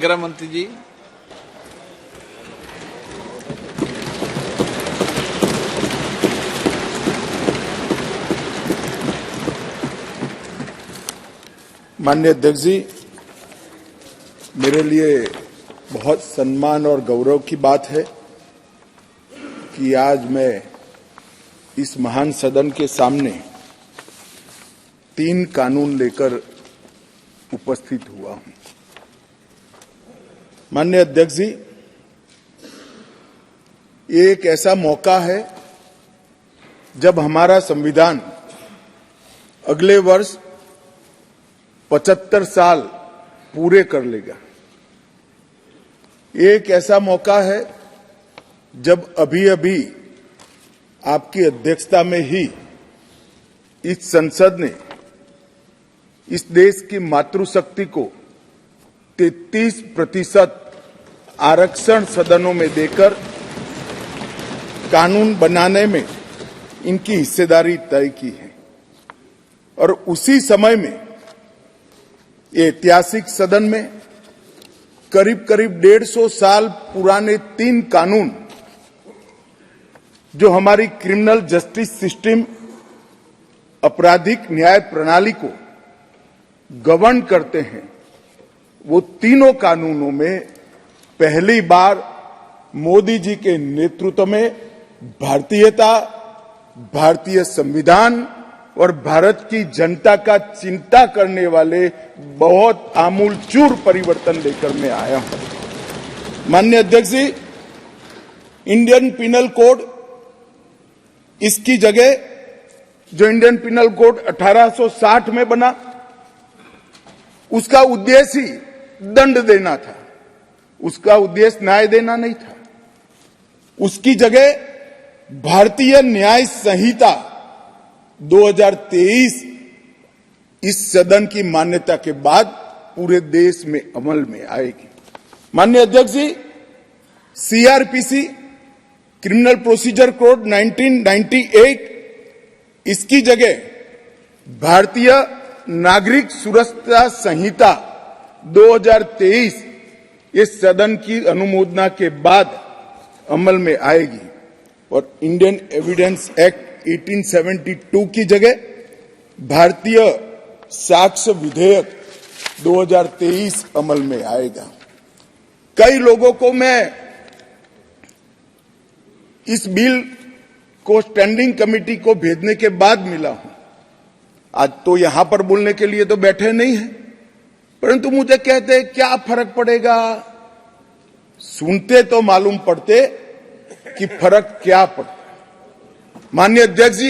गृह मंत्री जी। माननीय अध्यक्ष जी, मेरे लिए बहुत सम्मान और गौरव की बात है कि आज मैं इस महान सदन के सामने 3 कानून लेकर उपस्थित हुआ हूं। माननीय अध्यक्ष जी, ये एक ऐसा मौका है जब हमारा संविधान अगले वर्ष 75 साल पूरे कर लेगा। एक ऐसा मौका है जब अभी आपकी अध्यक्षता में ही इस संसद ने इस देश की मातृशक्ति को 33% आरक्षण सदनों में देकर कानून बनाने में इनकी हिस्सेदारी तय की है। और उसी समय में ये ऐतिहासिक सदन में करीब 150 साल पुराने 3 कानून जो हमारी क्रिमिनल जस्टिस सिस्टम, आपराधिक न्याय प्रणाली को गवर्न करते हैं, वो तीनों कानूनों में पहली बार मोदी जी के नेतृत्व में भारतीयता, भारतीय संविधान और भारत की जनता का चिंता करने वाले बहुत आमूलचूल परिवर्तन लेकर मैं आया हूं। माननीय अध्यक्ष जी, इंडियन पिनल कोड, इसकी जगह जो इंडियन पिनल कोड 1860 में बना, उसका उद्देश्य ही दंड देना था, उसका उद्देश्य न्याय देना नहीं था। उसकी जगह भारतीय न्याय संहिता 2023 इस सदन की मान्यता के बाद पूरे देश में अमल में आएगी। माननीय अध्यक्ष जी, सीआरपीसी, क्रिमिनल प्रोसीजर कोड 1998, इसकी जगह भारतीय नागरिक सुरक्षा संहिता 2023 इस सदन की अनुमोदना के बाद अमल में आएगी। और इंडियन एविडेंस एक्ट 1872 की जगह भारतीय साक्ष्य विधेयक 2023 अमल में आएगा। कई लोगों को मैं इस बिल को स्टैंडिंग कमेटी को भेजने के बाद मिला हूं। आज तो यहां पर बोलने के लिए तो बैठे नहीं हैं, परंतु मुझे कहते हैं क्या फर्क पड़ेगा। सुनते तो मालूम पड़ते कि फर्क क्या पड़ता। माननीय अध्यक्ष जी,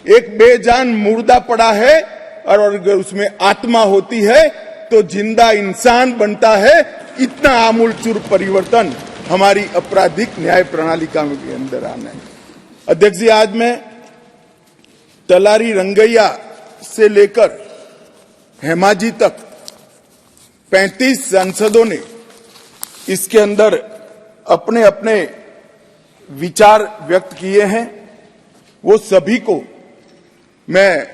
एक बेजान मुर्दा पड़ा है और अगर उसमें आत्मा होती है तो जिंदा इंसान बनता है। इतना आमूलचूल परिवर्तन हमारी आपराधिक न्याय प्रणाली के अंदर आना है। अध्यक्ष जी, आज मैं तलारी रंगैया से लेकर हेमाजी तक 35 सांसदों ने इसके अंदर अपने अपने विचार व्यक्त किए हैं। वो सभी को मैं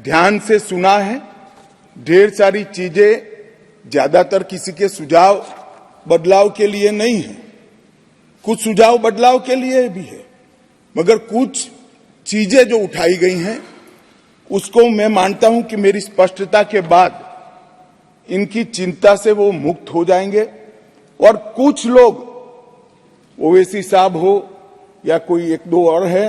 ध्यान से सुना है। ढेर सारी चीजें ज्यादातर किसी के सुझाव बदलाव के लिए नहीं है, कुछ सुझाव बदलाव के लिए भी है, मगर कुछ चीजें जो उठाई गई हैं उसको मैं मानता हूं कि मेरी स्पष्टता के बाद इनकी चिंता से वो मुक्त हो जाएंगे। और कुछ लोग, ओवैसी साहब हो या कोई 1-2 और है,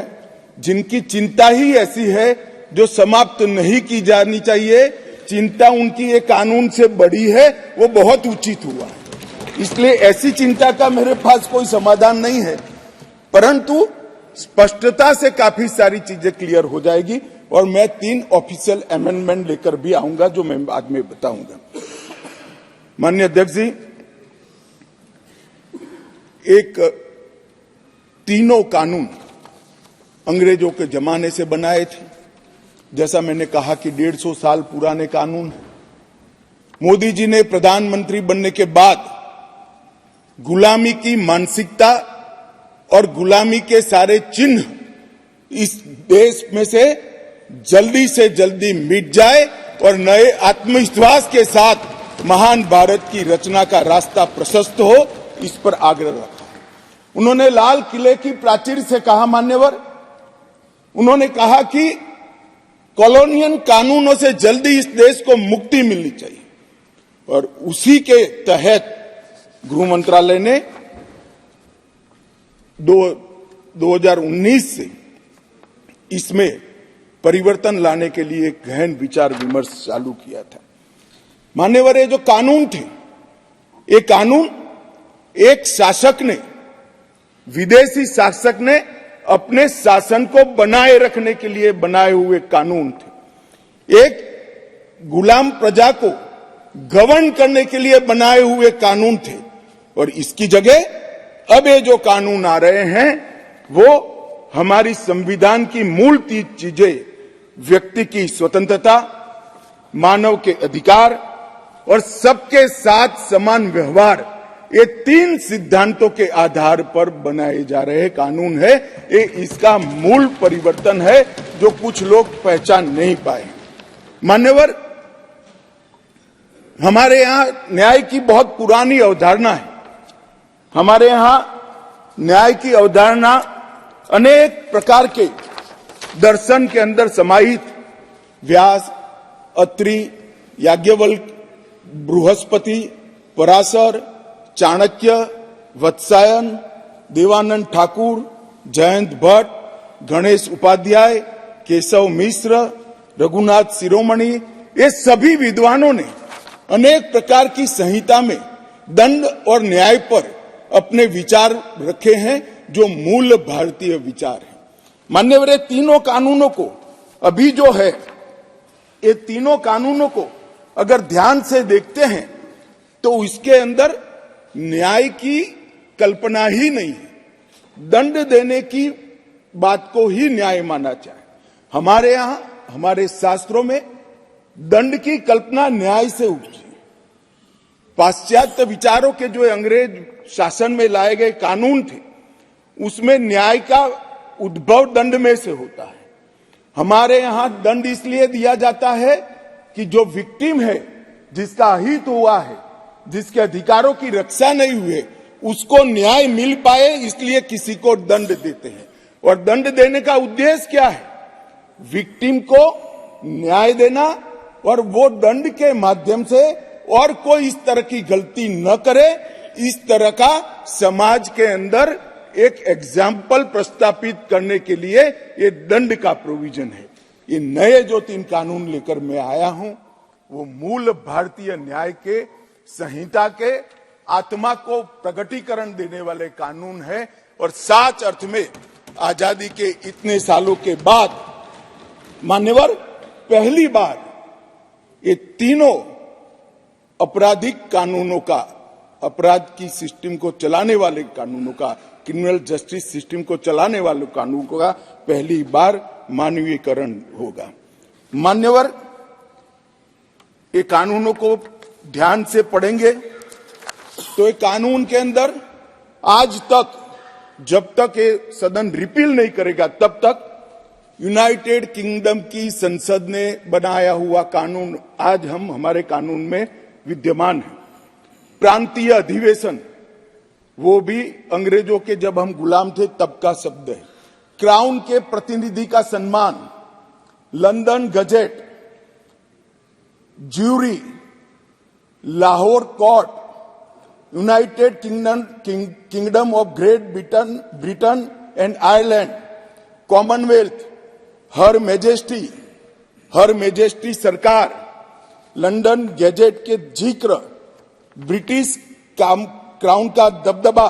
जिनकी चिंता ही ऐसी है जो समाप्त नहीं की जानी चाहिए, चिंता उनकी एक कानून से बड़ी है, वो बहुत उचित हुआ है। इसलिए ऐसी चिंता का मेरे पास कोई समाधान नहीं है, परंतु स्पष्टता से काफी सारी चीजें क्लियर हो जाएगी। और मैं 3 ऑफिशियल अमेंडमेंट लेकर भी आऊंगा जो मैं बाद में बताऊंगा। माननीय अध्यक्ष जी, एक तीनों कानून अंग्रेजों के जमाने से बनाए थे। जैसा मैंने कहा कि 150 साल पुराने कानून है। मोदी जी ने प्रधानमंत्री बनने के बाद गुलामी की मानसिकता और गुलामी के सारे चिन्ह इस देश में से जल्दी मिट जाए और नए आत्मविश्वास के साथ महान भारत की रचना का रास्ता प्रशस्त हो, इस पर आग्रह रखा। उन्होंने लाल किले की प्राचीर से कहा, मान्यवर, उन्होंने कहा कि कॉलोनियल कानूनों से जल्दी इस देश को मुक्ति मिलनी चाहिए, और उसी के तहत गृह मंत्रालय ने 2019 से इसमें परिवर्तन लाने के लिए गहन विचार विमर्श चालू किया था। मान्यवर, ये जो कानून थे, ये कानून एक शासक ने, विदेशी शासक ने अपने शासन को बनाए रखने के लिए बनाए हुए कानून थे। एक गुलाम प्रजा को गवर्न करने के लिए बनाए हुए कानून थे, और इसकी जगह अब ये जो कानून आ रहे हैं वो हमारी संविधान की मूल 3 चीजें, व्यक्ति की स्वतंत्रता, मानव के अधिकार और सबके साथ समान व्यवहार, ये 3 सिद्धांतों के आधार पर बनाए जा रहे कानून है। ये इसका मूल परिवर्तन है जो कुछ लोग पहचान नहीं पाए। मान्यवर, हमारे यहां न्याय की बहुत पुरानी अवधारणा है। हमारे यहां न्याय की अवधारणा अनेक प्रकार के दर्शन के अंदर समाहित, व्यास, अत्रि, याज्ञवल्क्य, बृहस्पति, पराशर, चाणक्य, वत्सायन, देवानंद ठाकुर, जयंत भट्ट, गणेश उपाध्याय, केशव मिश्र, रघुनाथ शिरोमणि, ये सभी विद्वानों ने अनेक प्रकार की संहिता में दंड और न्याय पर अपने विचार रखे हैं जो मूल भारतीय विचार है। मान्यवर, ये तीनों कानूनों को अभी जो है, ये तीनों कानूनों को अगर ध्यान से देखते हैं तो इसके अंदर न्याय की कल्पना ही नहीं है। दंड देने की बात को ही न्याय माना जाए। हमारे यहां, हमारे शास्त्रों में दंड की कल्पना न्याय से उपजी। पाश्चात्य विचारों के जो अंग्रेज शासन में लाए गए कानून थे, उसमें न्याय का उद्भव दंड में से होता है। हमारे यहां दंड इसलिए दिया जाता है कि जो विक्टिम है, जिसका अहित हुआ है, जिसके अधिकारों की रक्षा नहीं हुई, उसको न्याय मिल पाए, इसलिए किसी को दंड देते हैं। और दंड देने का उद्देश्य क्या है? विक्टिम को न्याय देना, और वो दंड के माध्यम से और कोई इस तरह की गलती न करे, इस तरह का समाज के अंदर एक एग्जाम्पल प्रस्तापित करने के लिए ये दंड का प्रोविजन है। ये नए जो 3 कानून लेकर मैं आया हूं, वो मूल भारतीय न्याय के संहिता के आत्मा को प्रगटीकरण देने वाले कानून है। और सच अर्थ में आजादी के इतने सालों के बाद, मान्यवर, पहली बार ये तीनों आपराधिक कानूनों का, अपराध की सिस्टम को चलाने वाले कानूनों का, क्रिमिनल जस्टिस सिस्टम को चलाने वाले कानूनों का पहली बार मानवीयकरण होगा। मान्यवर, ये कानूनों को ध्यान से पढ़ेंगे तो ये कानून के अंदर आज तक, जब तक ये सदन रिपील नहीं करेगा तब तक यूनाइटेड किंगडम की संसद ने बनाया हुआ कानून आज हमारे कानून में विद्यमान है। प्रांतीय अधिवेशन, वो भी अंग्रेजों के जब हम गुलाम थे तब का शब्द है। क्राउन के प्रतिनिधि का सम्मान, London Gazette, jury, Lahore court, United Kingdom of Great Britain and Ireland, Commonwealth, her majesty सरकार, लंदन गजेट के जिक्र, ब्रिटिश क्राउन का दबदबा,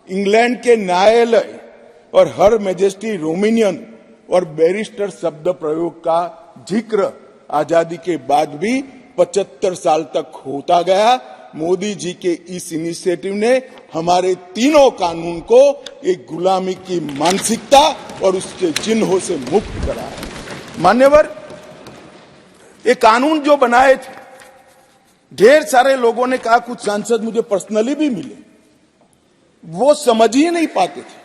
इंग्लैंड के न्यायालय और हर मेजेस्टी रोमिनियन और बैरिस्टर शब्द प्रयोग का जिक्र आजादी के बाद भी 75 साल तक होता गया। मोदी जी के इस इनिशिएटिव ने हमारे तीनों कानून को एक गुलामी की मानसिकता और उसके चिन्हों से मुक्त करा है। मान्यवर, ये कानून जो बनाए थे, ढेर सारे लोगों ने कहा, कुछ सांसद मुझे पर्सनली भी मिले, वो समझ ही नहीं पाते थे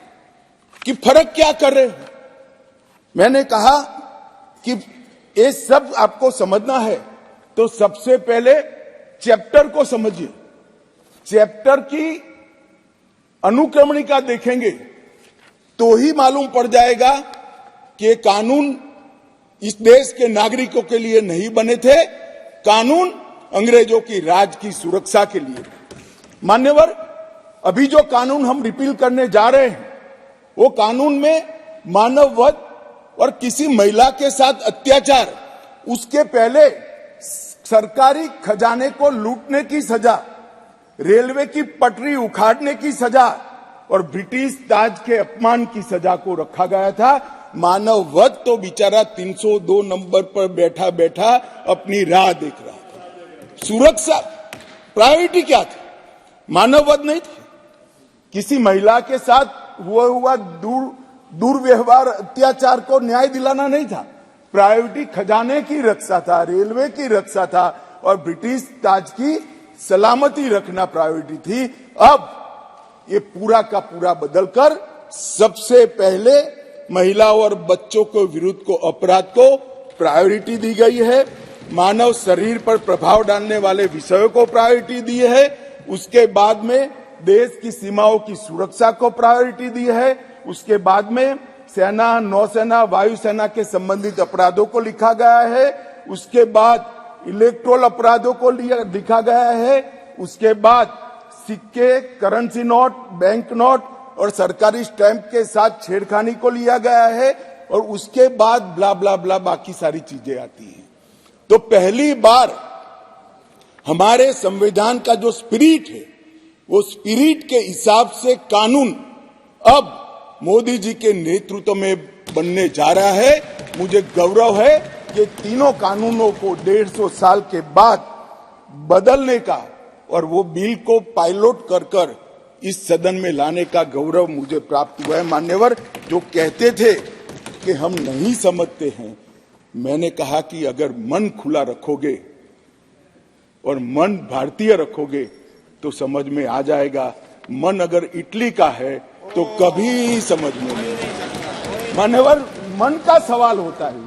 कि फर्क क्या कर रहे हैं। मैंने कहा कि ये सब आपको समझना है तो सबसे पहले चैप्टर को समझिए, चैप्टर की अनुक्रमणिका देखेंगे तो ही मालूम पड़ जाएगा कि कानून इस देश के नागरिकों के लिए नहीं बने थे, कानून अंग्रेजों की राज की सुरक्षा के लिए। मान्यवर, अभी जो कानून हम रिपील करने जा रहे हैं वो कानून में मानववध और किसी महिला के साथ अत्याचार, उसके पहले सरकारी खजाने को लूटने की सजा, रेलवे की पटरी उखाड़ने की सजा और ब्रिटिश ताज के अपमान की सजा को रखा गया था। मानववध तो बेचारा 302 नंबर पर बैठा बैठा अपनी राह देख रहा था। सुरक्षा प्रायोरिटी क्या थी? मानववध नहीं थी। किसी महिला के साथ हुआ दुर्व्यवहार, अत्याचार को न्याय दिलाना नहीं था। प्रायोरिटी खजाने की रक्षा था, रेलवे की रक्षा था और ब्रिटिश ताज की सलामती रखना प्रायोरिटी थी। अब ये पूरा का पूरा बदलकर सबसे पहले महिलाओं और बच्चों के विरुद्ध को अपराध को प्रायोरिटी दी गई है। मानव शरीर पर प्रभाव डालने वाले विषयों को प्रायोरिटी दी है। उसके बाद में देश की सीमाओं की सुरक्षा को प्रायोरिटी दी है। उसके बाद में सेना, नौसेना, वायुसेना के संबंधित अपराधों को लिखा गया है। उसके बाद इलेक्ट्रोल अपराधों को लिखा गया है। उसके बाद सिक्के, करेंसी नोट, बैंक नोट और सरकारी स्टैंप के साथ छेड़खानी को लिया गया है। और उसके बाद ब्ला ब्ला ब्ला बाकी सारी चीजें आती हैं। तो पहली बार हमारे संविधान का जो स्पिरिट है, वो स्पिरिट के हिसाब से कानून अब मोदी जी के नेतृत्व में बनने जा रहा है। मुझे गौरव है कि तीनों कानूनों को 150 साल के बाद बदलने का और वो बिल को पायलट कर इस सदन में लाने का गौरव मुझे प्राप्त हुआ है। मान्यवर, जो कहते थे कि हम नहीं समझते हैं, मैंने कहा कि अगर मन खुला रखोगे और मन भारतीय रखोगे तो समझ में आ जाएगा। मन अगर इटली का है तो कभी समझ में नहीं आएगा। मान्यवर, मन का सवाल होता है,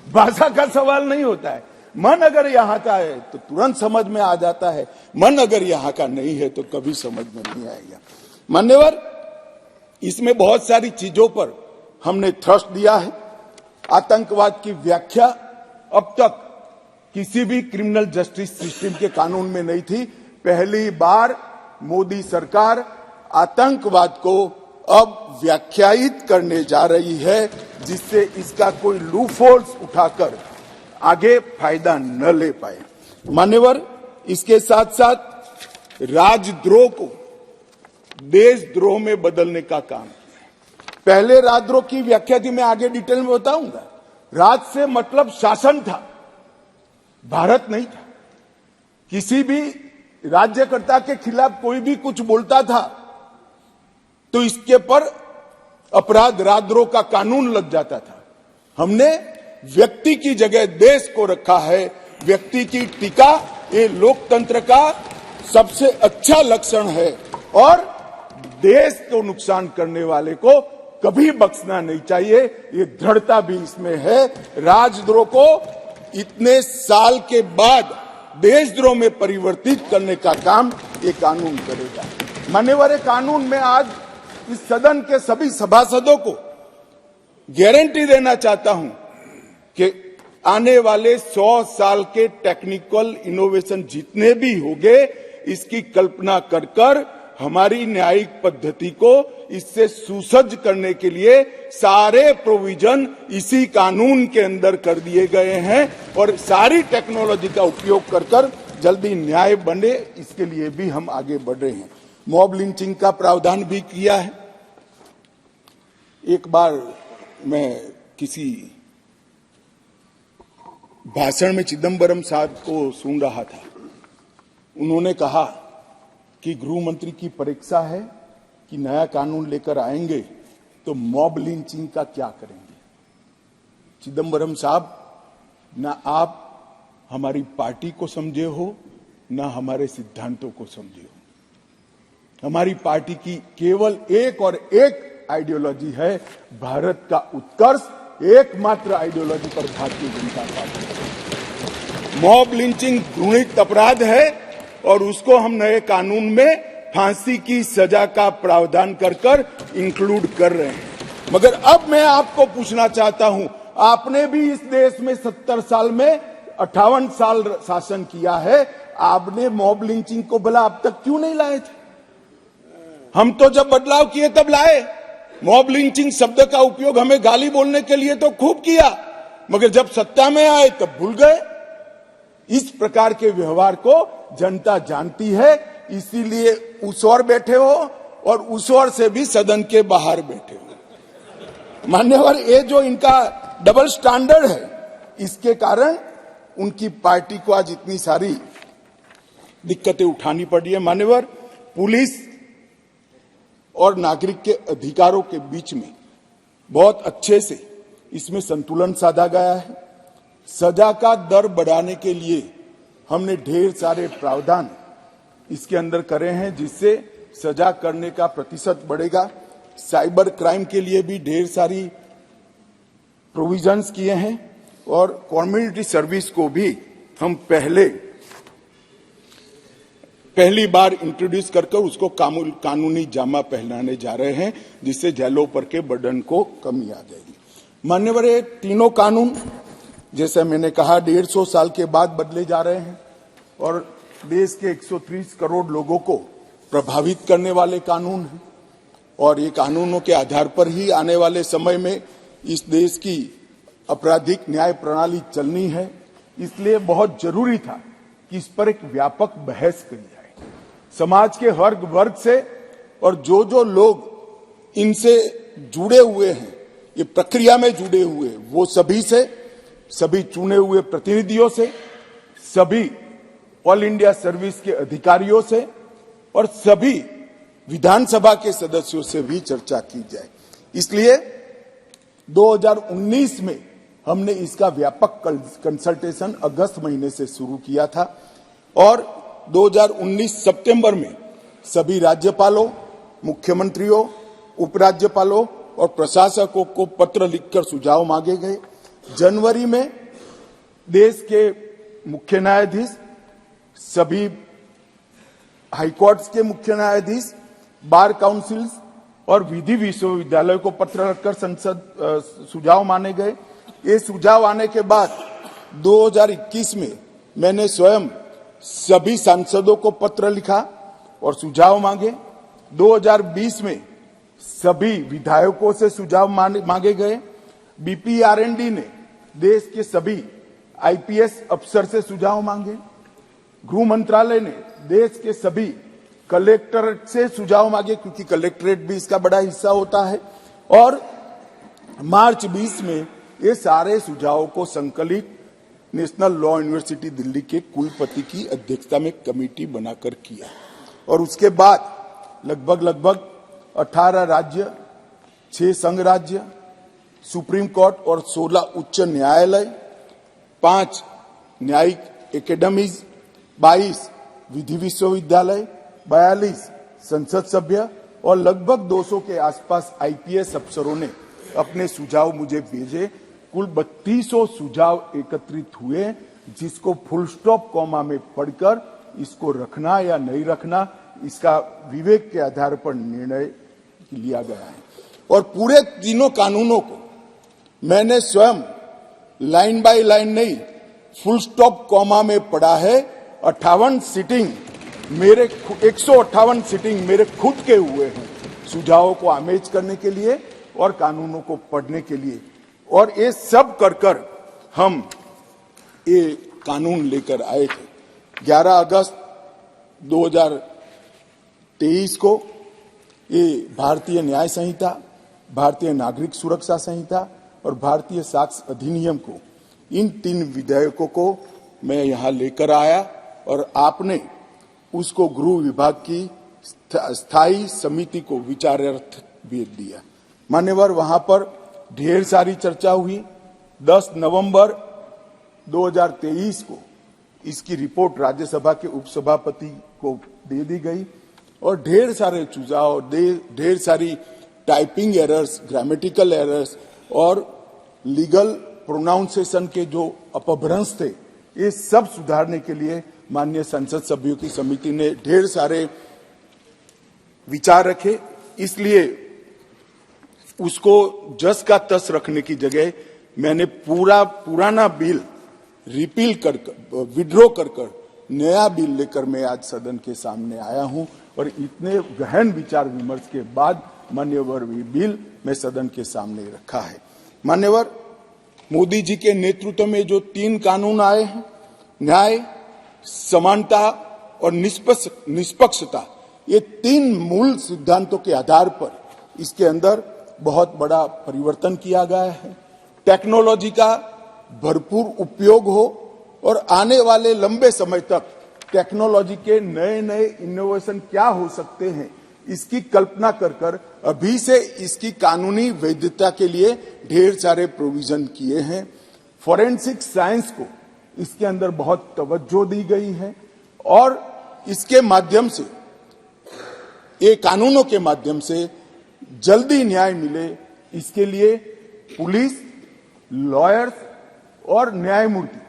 भाषा का सवाल नहीं होता है। मन अगर यहाँ का है तो तुरंत समझ में आ जाता है, मन अगर यहाँ का नहीं है तो कभी समझ में नहीं आएगा। मान्यवर, इसमें बहुत सारी चीजों पर हमने थ्रस्ट दिया है। आतंकवाद की व्याख्या अब तक किसी भी क्रिमिनल जस्टिस सिस्टम के कानून में नहीं थी। पहली बार मोदी सरकार आतंकवाद को अब व्याख्यायित करने जा रही है, जिससे इसका कोई लूपहोल्स उठाकर आगे फायदा न ले पाए। मान्यवर, इसके साथ साथ राजद्रोह को देशद्रोह में बदलने का काम किया। पहले राजद्रोह की व्याख्या थी, मैं आगे डिटेल में बताऊंगा। राज से मतलब शासन था, भारत नहीं था। किसी भी राज्यकर्ता के खिलाफ कोई भी कुछ बोलता था तो इसके पर अपराध, राजद्रोह का कानून लग जाता था। हमने व्यक्ति की जगह देश को रखा है। व्यक्ति की टीका ये लोकतंत्र का सबसे अच्छा लक्षण है और देश को नुकसान करने वाले को कभी बख्शना नहीं चाहिए। ये दृढ़ता भी इसमें है। राजद्रोह को इतने साल के बाद देशद्रोह में परिवर्तित करने का काम ये कानून करेगा। मान्यवर, कानून में आज इस सदन के सभी सभासदों को गारंटी देना चाहता हूं कि आने वाले 100 साल के टेक्निकल इनोवेशन जितने भी होंगे, इसकी कल्पना कर हमारी न्यायिक पद्धति को इससे सुसज्ज करने के लिए सारे प्रोविजन इसी कानून के अंदर कर दिए गए हैं और सारी टेक्नोलॉजी का उपयोग कर जल्दी न्याय बने, इसके लिए भी हम आगे बढ़ रहे हैं। मॉब लिंचिंग का प्रावधान भी किया है। एक बार मैं किसी भाषण में चिदम्बरम साहब को सुन रहा था। उन्होंने कहा कि गृह मंत्री की परीक्षा है कि नया कानून लेकर आएंगे तो मॉब लिंचिंग का क्या करेंगे। चिदम्बरम साहब, ना आप हमारी पार्टी को समझे हो, ना हमारे सिद्धांतों को समझे हो। हमारी पार्टी की केवल एक और एक आइडियोलॉजी है, भारत का उत्कर्ष। एकमात्र आइडियोलॉजी पर Bharatiya Janata party. Mob lynching घृणित अपराध है और उसको हम नए कानून में फांसी की सजा का प्रावधान कर इंक्लूड कर रहे हैं। मगर अब मैं आपको पूछना चाहता हूं, आपने भी इस देश में 70 साल में 58 साल शासन किया है, आपने मॉब लिंचिंग को भला अब तक क्यों नहीं लाए थे? हम तो जब बदलाव किए तब लाए। मॉब लिंचिंग शब्द का उपयोग हमें गाली बोलने के लिए तो खूब किया, मगर जब सत्ता में आए तब भूल गए। इस प्रकार के व्यवहार को जनता जानती है, इसीलिए उस ओर बैठे हो और उस ओर से भी सदन के बाहर बैठे हो। मान्यवर, ये जो इनका डबल स्टैंडर्ड है, इसके कारण उनकी पार्टी को आज इतनी सारी दिक्कतें उठानी पड़ी है। मान्यवर, पुलिस और नागरिक के अधिकारों के बीच में बहुत अच्छे से इसमें संतुलन साधा गया है। सजा का दर बढ़ाने के लिए हमने ढेर सारे प्रावधान इसके अंदर करे हैं, जिससे सजा करने का प्रतिशत बढ़ेगा। साइबर क्राइम के लिए भी ढेर सारी प्रोविजंस किए हैं और कम्युनिटी सर्विस को भी हम पहली बार इंट्रोड्यूस करके उसको कानूनी जामा पहनाने जा रहे हैं, जिससे जेलों पर के बर्डन को कमी आ जाएगी। मान्यवर, ये तीनों कानून जैसे मैंने कहा 150 साल के बाद बदले जा रहे हैं और देश के 130 करोड़ लोगों को प्रभावित करने वाले कानून हैं और ये कानूनों के आधार पर ही आने वाले समय में इस देश की आपराधिक न्याय प्रणाली चलनी है। इसलिए बहुत जरूरी था कि इस पर एक व्यापक बहस करी जाए, समाज के हर वर्ग से, और जो जो लोग इनसे जुड़े हुए हैं, ये प्रक्रिया में जुड़े हुए, वो सभी से, सभी चुने हुए प्रतिनिधियों से, सभी ऑल इंडिया सर्विस के अधिकारियों से और सभी विधानसभा के सदस्यों से भी चर्चा की जाए। इसलिए 2019 में हमने इसका व्यापक कंसल्टेशन अगस्त महीने से शुरू किया था और 2019 सितंबर में सभी राज्यपालों, मुख्यमंत्रियों, उपराज्यपालों और प्रशासकों को पत्र लिखकर सुझाव मांगे गए। जनवरी में देश के मुख्य न्यायाधीश, सभी हाईकोर्ट्स के मुख्य न्यायाधीश, बार काउंसिल्स और विधि विश्वविद्यालय को पत्र रखकर संसद सुझाव माने गए। ये सुझाव आने के बाद 2021 में मैंने स्वयं सभी सांसदों को पत्र लिखा और सुझाव मांगे। 2020 में सभी विधायकों से सुझाव मांगे गए। बीपीआरएनडी ने देश के सभी आईपीएस अफसर से सुझाव मांगे। गृह मंत्रालय ने देश के सभी कलेक्टरेट से सुझाव मांगे, क्योंकि कलेक्टरेट भी इसका बड़ा हिस्सा होता है। और मार्च 20 में ये सारे सुझावों को संकलित नेशनल लॉ यूनिवर्सिटी दिल्ली के कुलपति की अध्यक्षता में कमेटी बनाकर किया और उसके बाद लगभग 18 राज्य, 6 संघ राज्य, सुप्रीम कोर्ट और 16 उच्च न्यायालय, 5 न्यायिक एकेडमीज, 22 विधि विश्वविद्यालय, 42 संसद सभ्य और लगभग 200 के आसपास आईपीएस अफसरों ने अपने सुझाव मुझे भेजे। कुल 3200 सुझाव एकत्रित हुए, जिसको फुल स्टॉप कॉमा में पढ़कर इसको रखना या नहीं रखना, इसका विवेक के आधार पर निर्णय लिया गया है। और पूरे तीनों कानूनों को मैंने स्वयं लाइन बाय लाइन नहीं, फुल स्टॉप कॉमा में पढ़ा है। 58 सिटिंग मेरे 158 सिटिंग मेरे खुद के हुए हैं सुझावों को आमेज करने के लिए और कानूनों को पढ़ने के लिए। और ये सब कर हम ये कानून लेकर आए थे। 11 अगस्त 2023 को ये भारतीय न्याय संहिता, भारतीय नागरिक सुरक्षा संहिता और भारतीय साक्ष्य अधिनियम को, इन 3 विधेयकों को मैं यहां लेकर आया और आपने उसको गृह विभाग की स्थायी समिति को विचारार्थ भेज दिया। मान्यवर, वहां पर ढेर सारी चर्चा हुई। 10 नवंबर 2023 को इसकी रिपोर्ट राज्यसभा के उपसभापति को दे दी गई और ढेर सारे सुझाव, ढेर सारी टाइपिंग एरर्स, ग्रामेटिकल एरर्स और लीगल प्रोनाउंसिएशन के जो अपभ्रंश थे, ये सब सुधारने के लिए माननीय संसद सभ्यों की समिति ने ढेर सारे विचार रखे। इसलिए उसको जस का तस रखने की जगह मैंने पुराना बिल रिपील कर विड्रॉ कर नया बिल लेकर मैं आज सदन के सामने आया हूं और इतने गहन विचार विमर्श के बाद मान्यवर बिल मैं सदन के सामने रखा है। मान्यवर, मोदी जी के नेतृत्व में जो 3 कानून आए हैं, न्याय, समानता और निष्पक्षता, ये 3 मूल सिद्धांतों के आधार पर इसके अंदर बहुत बड़ा परिवर्तन किया गया है। टेक्नोलॉजी का भरपूर उपयोग हो और आने वाले लंबे समय तक टेक्नोलॉजी के नए नए इनोवेशन क्या हो सकते हैं, इसकी कल्पना कर अभी से इसकी कानूनी वैधता के लिए ढेर सारे प्रोविजन किए हैं। फॉरेंसिक साइंस को इसके अंदर बहुत तवज्जो दी गई है और इसके माध्यम से, ये कानूनों के माध्यम से जल्दी न्याय मिले, इसके लिए पुलिस, लॉयर्स और न्यायमूर्ति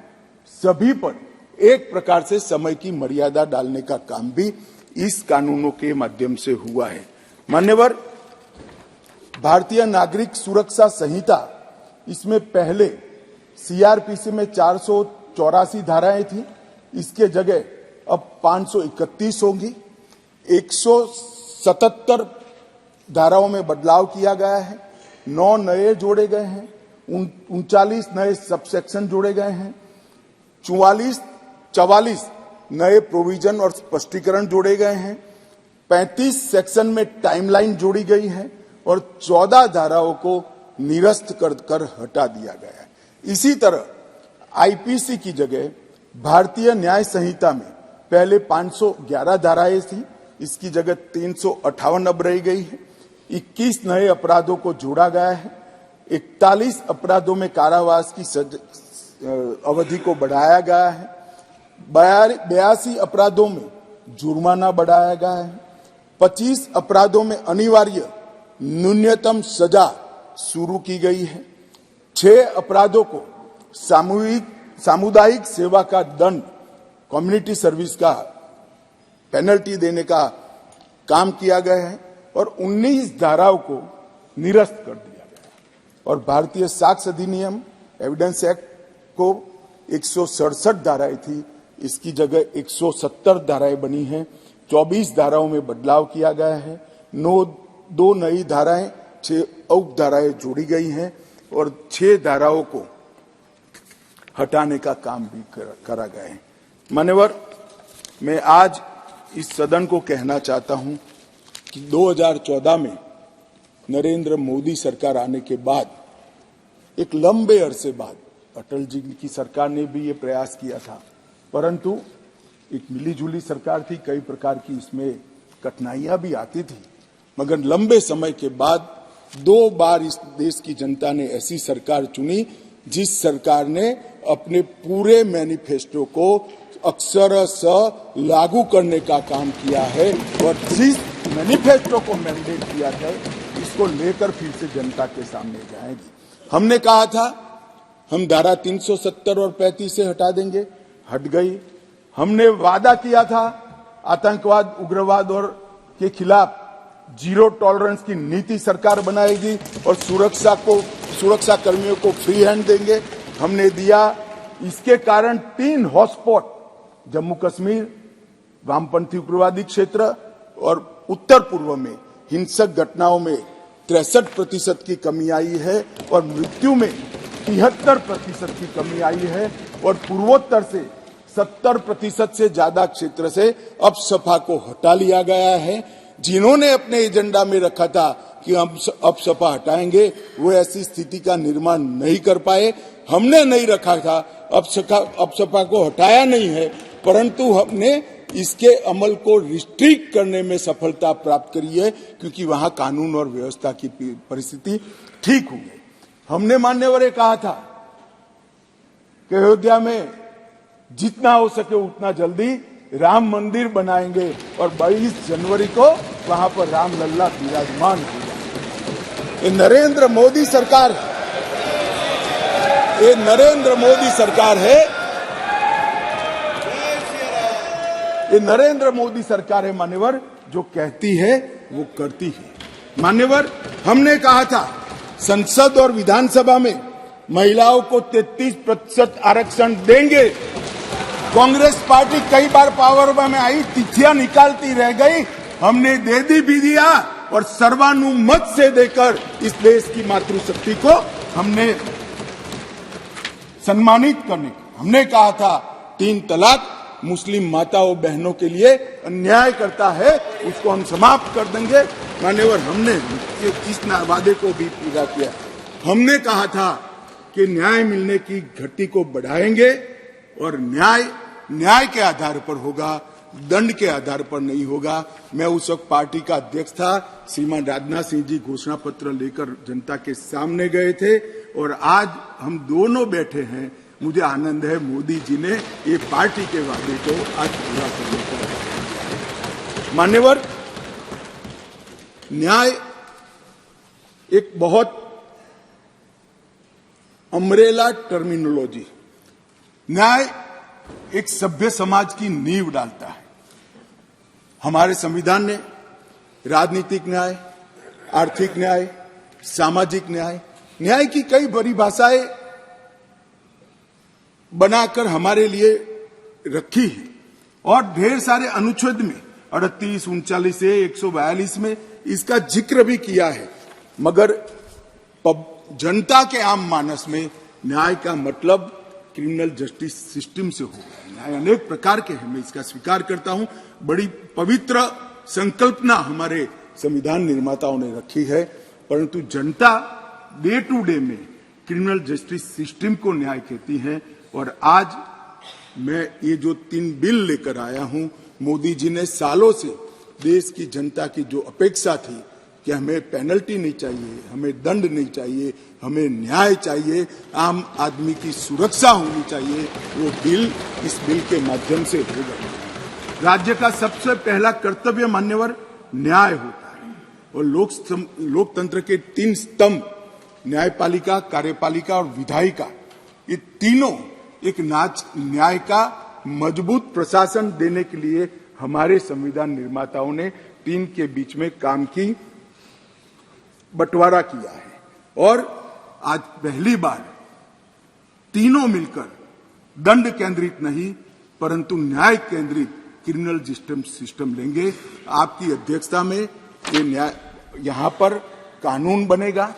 सभी पर एक प्रकार से समय की मर्यादा डालने का काम भी इस कानूनों के माध्यम से हुआ है। मान्यवर, भारतीय नागरिक सुरक्षा संहिता, इसमें पहले सीआरपीसी में 484 धाराएं थी, इसके जगह अब 531 होंगी। 177 धाराओं में बदलाव किया गया है, 9 नए जोड़े गए हैं, 39 नए सबसेक्शन जोड़े गए हैं, 44 नए प्रोविजन और स्पष्टीकरण जोड़े गए हैं, 35 सेक्शन में टाइमलाइन जोड़ी गई है और 14 धाराओं को निरस्त कर हटा दिया गया है। इसी तरह आईपीसी की जगह भारतीय न्याय संहिता में पहले 511 धाराएं थी, इसकी जगह 358 अब रह गई है। 21 नए अपराधों को जोड़ा गया है। 41 अपराधों में कारावास की अवधि को बढ़ाया गया है। 82 अपराधों में जुर्माना बढ़ाया गया है। 25 अपराधों में अनिवार्य न्यूनतम सजा शुरू की गई है। 6 अपराधों को सामुदायिक सेवा का दंड, कम्युनिटी सर्विस का पेनल्टी देने का काम किया गया है और 19 धाराओं को निरस्त कर दिया गया है। और भारतीय साक्ष्य अधिनियम, एविडेंस एक्ट को 167 धाराएं थी, इसकी जगह 170 धाराएं बनी हैं। 24 धाराओं में बदलाव किया गया है। 2 नई धाराएं, 6 उप धाराएं जोड़ी गई हैं और 6 धाराओं को हटाने का काम भी करा गया है। मान्यवर, मैं आज इस सदन को कहना चाहता हूं कि 2014 में नरेंद्र मोदी सरकार आने के बाद, एक लंबे अरसे बाद, अटल जी की सरकार ने भी ये प्रयास किया था, परंतु एक मिलीजुली सरकार थी, कई प्रकार की इसमें कठिनाइयां भी आती थी, मगर लंबे समय के बाद 2 बार इस देश की जनता ने ऐसी सरकार चुनी जिस सरकार ने अपने पूरे मैनिफेस्टो को अक्षरशः लागू करने का काम किया है और जिस मैनिफेस्टो को मैंडेट किया था, इसको लेकर फिर से जनता के सामने जाएगी। हमने कहा था हम धारा 370 और 35 से हटा देंगे, हट गई। हमने वादा किया था आतंकवाद, उग्रवाद और के खिलाफ जीरो टॉलरेंस की नीति सरकार बनाएगी और सुरक्षा कर्मियों को फ्री हैंड देंगे, हमने दिया। इसके कारण 3 हॉटस्पॉट, जम्मू कश्मीर, वामपंथी उग्रवादी क्षेत्र और उत्तर पूर्व में हिंसक घटनाओं में 63% की कमी आई है और मृत्यु में 73% की कमी आई है और पूर्वोत्तर से 70% से ज्यादा क्षेत्र से अपसपा को हटा लिया गया है। जिन्होंने अपने एजेंडा में रखा था कि हम अपसपा हटाएंगे, वो ऐसी स्थिति का निर्माण नहीं कर पाए। हमने नहीं रखा था, अपसपा को हटाया नहीं है, परंतु हमने इसके अमल को रिस्ट्रिक्ट करने में सफलता प्राप्त करी है, क्योंकि वहां कानून और व्यवस्था की परिस्थिति ठीक हुई है। हमने मान्यवर कहा था कि अयोध्या में जितना हो सके उतना जल्दी राम मंदिर बनाएंगे और 22 जनवरी को वहां पर राम लल्ला विराजमान हो जाएंगे। ये नरेंद्र मोदी सरकार है ये नरेंद्र मोदी सरकार है मान्यवर, जो कहती है वो करती है। मान्यवर, हमने कहा था संसद और विधानसभा में महिलाओं को 33% आरक्षण देंगे। कांग्रेस पार्टी कई बार पावर में आई, तिथियां निकालती रह गई। हमने दे भी दिया और सर्वानुमत से देकर इस देश की मातृशक्ति को हमने सम्मानित करने की। हमने कहा था 3 तलाक मुस्लिम माताओं बहनों के लिए अन्याय करता है, उसको हम समाप्त कर देंगे। मान्यवर, हमने इस वादे को भी पूरा किया। हमने कहा था कि न्याय मिलने की गति को बढ़ाएंगे और न्याय के आधार पर होगा, दंड के आधार पर नहीं होगा। मैं उस वक्त पार्टी का अध्यक्ष था। श्रीमान राजनाथ सिंह जी घोषणा पत्र लेकर जनता के सामने गए थे और आज हम दोनों बैठे हैं। मुझे आनंद है मोदी जी ने ये पार्टी के वादे को आज पूरा करने का। मान्यवर, न्याय एक बहुत अम्ब्रेला टर्मिनोलॉजी। न्याय एक सभ्य समाज की नींव डालता है। हमारे संविधान ने राजनीतिक न्याय, आर्थिक न्याय, सामाजिक न्याय की कई परिभाषाएं बनाकर हमारे लिए रखी है और ढेर सारे अनुच्छेद में 38, 39 से 142 में इसका जिक्र भी किया है। मगर जनता के आम मानस में न्याय का मतलब क्रिमिनल जस्टिस सिस्टम से होगा। न्याय अनेक प्रकार के हैं, मैं इसका स्वीकार करता हूं। बड़ी पवित्र संकल्पना हमारे संविधान निर्माताओं ने रखी है, परंतु जनता डे टू डे में क्रिमिनल जस्टिस सिस्टम को न्याय कहती है। और आज मैं ये जो 3 बिल लेकर आया हूं, मोदी जी ने सालों से देश की जनता की जो अपेक्षा थी कि हमें पेनल्टी नहीं चाहिए, हमें दंड नहीं चाहिए, हमें न्याय चाहिए, आम आदमी की सुरक्षा होनी चाहिए, वो बिल इस बिल के माध्यम से होगा। राज्य का सबसे पहला कर्तव्य मान्यवर न्याय होता है और लोकतंत्र के 3 स्तंभ न्यायपालिका, कार्यपालिका और विधायिका, ये तीनों एक न्याय का मजबूत प्रशासन देने के लिए हमारे संविधान निर्माताओं ने 3 के बीच में काम की बंटवारा किया है। और आज पहली बार तीनों मिलकर दंड केंद्रित नहीं परंतु न्याय केंद्रित क्रिमिनल जस्टिस सिस्टम लेंगे। आपकी अध्यक्षता में ये न्याय यहां पर कानून बनेगा,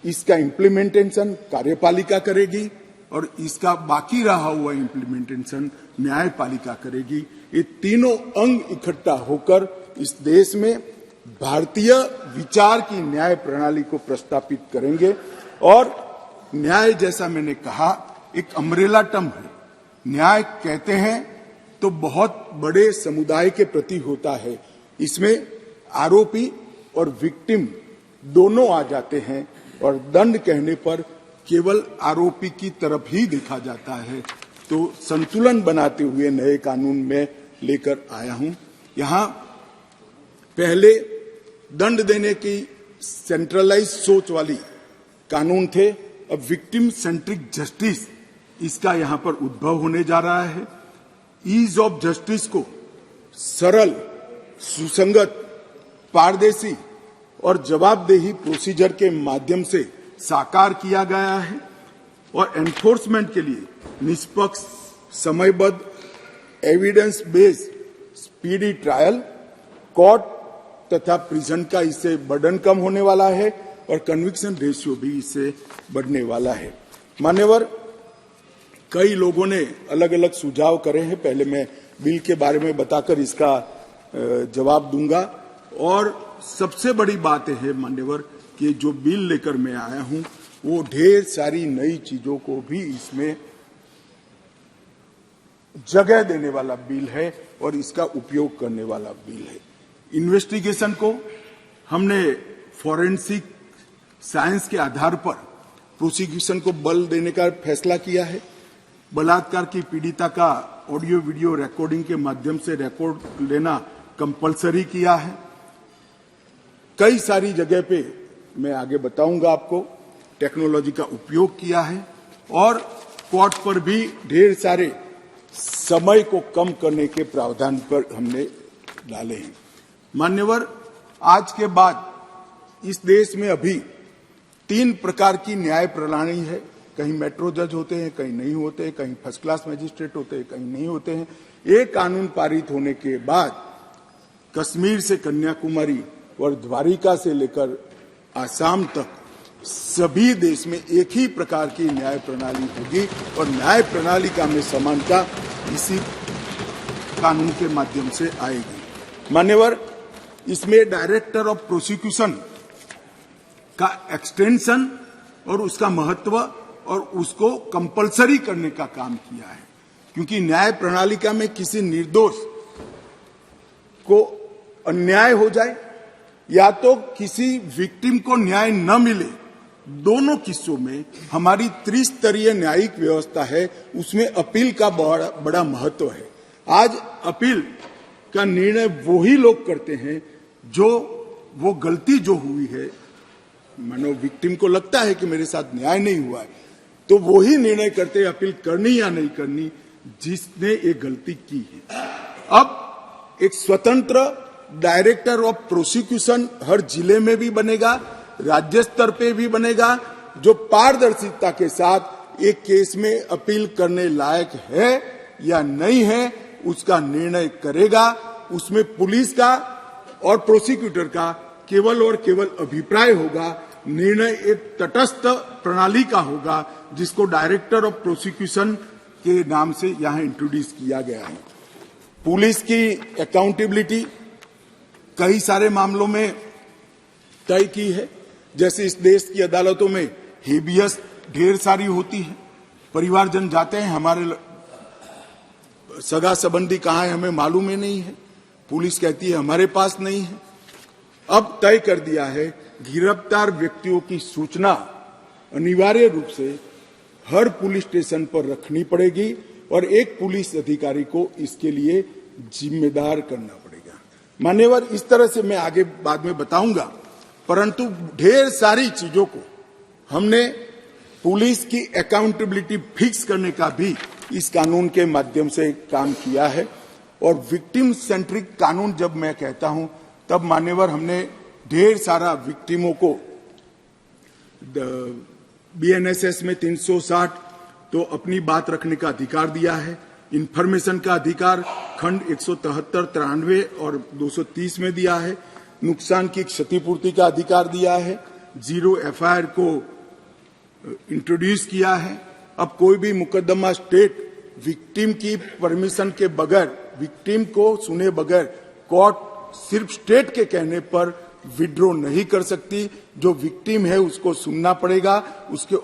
इसका इम्प्लीमेंटेशन कार्यपालिका करेगी और इसका बाकी रहा हुआ इम्प्लीमेंटेशन न्यायपालिका करेगी। ये तीनों अंग इकट्ठा होकर इस देश में भारतीय विचार की न्याय प्रणाली को प्रस्तापित करेंगे। और न्याय, जैसा मैंने कहा, एक अम्ब्रेला टर्म है। न्याय कहते हैं तो बहुत बड़े समुदाय के प्रति होता है। इसमें आरोपी और विक्टिम दोनों आ जाते हैं और दंड कहने पर केवल आरोपी की तरफ ही देखा जाता है। तो संतुलन बनाते हुए नए कानून में लेकर आया हूं। यहां पहले दंड देने की सेंट्रलाइज सोच वाली कानून थे, अब विक्टिम सेंट्रिक जस्टिस इसका यहां पर उद्भव होने जा रहा है। ईज ऑफ जस्टिस को सरल, सुसंगत, पारदर्शी और जवाबदेही प्रोसीजर के माध्यम से साकार किया गया है और एनफोर्समेंट के लिए निष्पक्ष, समयबद्ध, evidence based speedy trial, court तथा प्रिजन का इससे बर्डन कम होने वाला है और कन्विक्शन रेशियो भी इससे बढ़ने वाला है। मान्यवर, कई लोगों ने अलग अलग सुझाव करे हैं। पहले मैं बिल के बारे में बताकर इसका जवाब दूंगा। और सबसे बड़ी बात है मान्यवर कि जो बिल लेकर मैं आया हूं वो ढेर सारी नई चीजों को भी इसमें जगह देने वाला बिल है और इसका उपयोग करने वाला बिल है। इन्वेस्टिगेशन को हमने फॉरेंसिक साइंस के आधार पर प्रोसिक्यूशन को बल देने का फैसला किया है। बलात्कार की पीड़िता का ऑडियो वीडियो रिकॉर्डिंग के माध्यम से रिकॉर्ड लेना कंपलसरी किया है। कई सारी जगह पे मैं आगे बताऊंगा आपको टेक्नोलॉजी का उपयोग किया है और कोर्ट पर भी ढेर सारे समय को कम करने के प्रावधान पर हमने डाले हैं। मान्यवर, आज के बाद इस देश में अभी 3 प्रकार की न्याय प्रणाली है। कहीं मेट्रो जज होते हैं, कहीं नहीं होते, कहीं फर्स्ट क्लास मजिस्ट्रेट होते हैं, कहीं नहीं होते हैं। एक कानून पारित होने के बाद कश्मीर से कन्याकुमारी और द्वारिका से लेकर आसाम तक सभी देश में एक ही प्रकार की न्याय प्रणाली होगी और न्याय प्रणाली का में समानता इसी कानून के माध्यम से आएगी। मान्यवर, इसमें डायरेक्टर ऑफ प्रोसिक्यूशन का एक्सटेंशन और उसका महत्व और उसको कंपलसरी करने का काम किया है, क्योंकि न्याय प्रणालिका में किसी निर्दोष को अन्याय हो जाए या तो किसी विक्टिम को न्याय न मिले, दोनों किस्सों में हमारी त्रिस्तरीय न्यायिक व्यवस्था है, उसमें अपील का बड़ा महत्व है। आज अपील का निर्णय वो ही लोग करते हैं जो वो गलती जो हुई है, मानो विक्टिम को लगता है कि मेरे साथ न्याय नहीं हुआ है, तो वो ही निर्णय करते हैं अपील करनी या नहीं करनी जिसने एक गलती की है। अब एक स्वतंत्र डायरेक्टर ऑफ प्रोसिक्यूशन हर जिले में भी बनेगा, राज्य स्तर पे भी बनेगा, जो पारदर्शिता के साथ एक केस में अपील करने लायक है या नहीं है उसका निर्णय करेगा। उसमें पुलिस का और प्रोसिक्यूटर का केवल और केवल अभिप्राय होगा, निर्णय एक तटस्थ प्रणाली का होगा जिसको डायरेक्टर ऑफ प्रोसिक्यूशन के नाम से यहां इंट्रोड्यूस किया गया है। पुलिस की अकाउंटेबिलिटी कई सारे मामलों में तय की है। जैसे इस देश की अदालतों में हेबियस ढेर सारी होती है, परिवारजन जाते हैं, हमारे सगा संबंधी कहाँ है हमें मालूम ही नहीं है, पुलिस कहती है हमारे पास नहीं है। अब तय कर दिया है गिरफ्तार व्यक्तियों की सूचना अनिवार्य रूप से हर पुलिस स्टेशन पर रखनी पड़ेगी और एक पुलिस अधिकारी को इसके लिए जिम्मेदार करना पड़ेगा। मान्यवर, इस तरह से मैं आगे बाद में बताऊंगा, परंतु ढेर सारी चीजों को हमने पुलिस की अकाउंटेबिलिटी फिक्स करने का भी इस कानून के माध्यम से काम किया है। और विक्टिम सेंट्रिक कानून जब मैं कहता हूं तब मान्यवर हमने ढेर सारा विक्टिमों को बीएनएसएस में 360 तो अपनी बात रखने का अधिकार दिया है, इंफॉर्मेशन का अधिकार खंड 173, 93 और 230 में दिया है, नुकसान की क्षतिपूर्ति का अधिकार दिया है, 0 एफआईआर को इंट्रोड्यूस किया है। अब कोई भी मुकदमा स्टेट विक्टिम की परमिशन के बगैर, विक्टिम को सुने बगैर कोर्ट सिर्फ स्टेट के कहने पर विड्रॉ नहीं कर सकती। जो विक्टिम है उसको सुनना पड़ेगा, उसके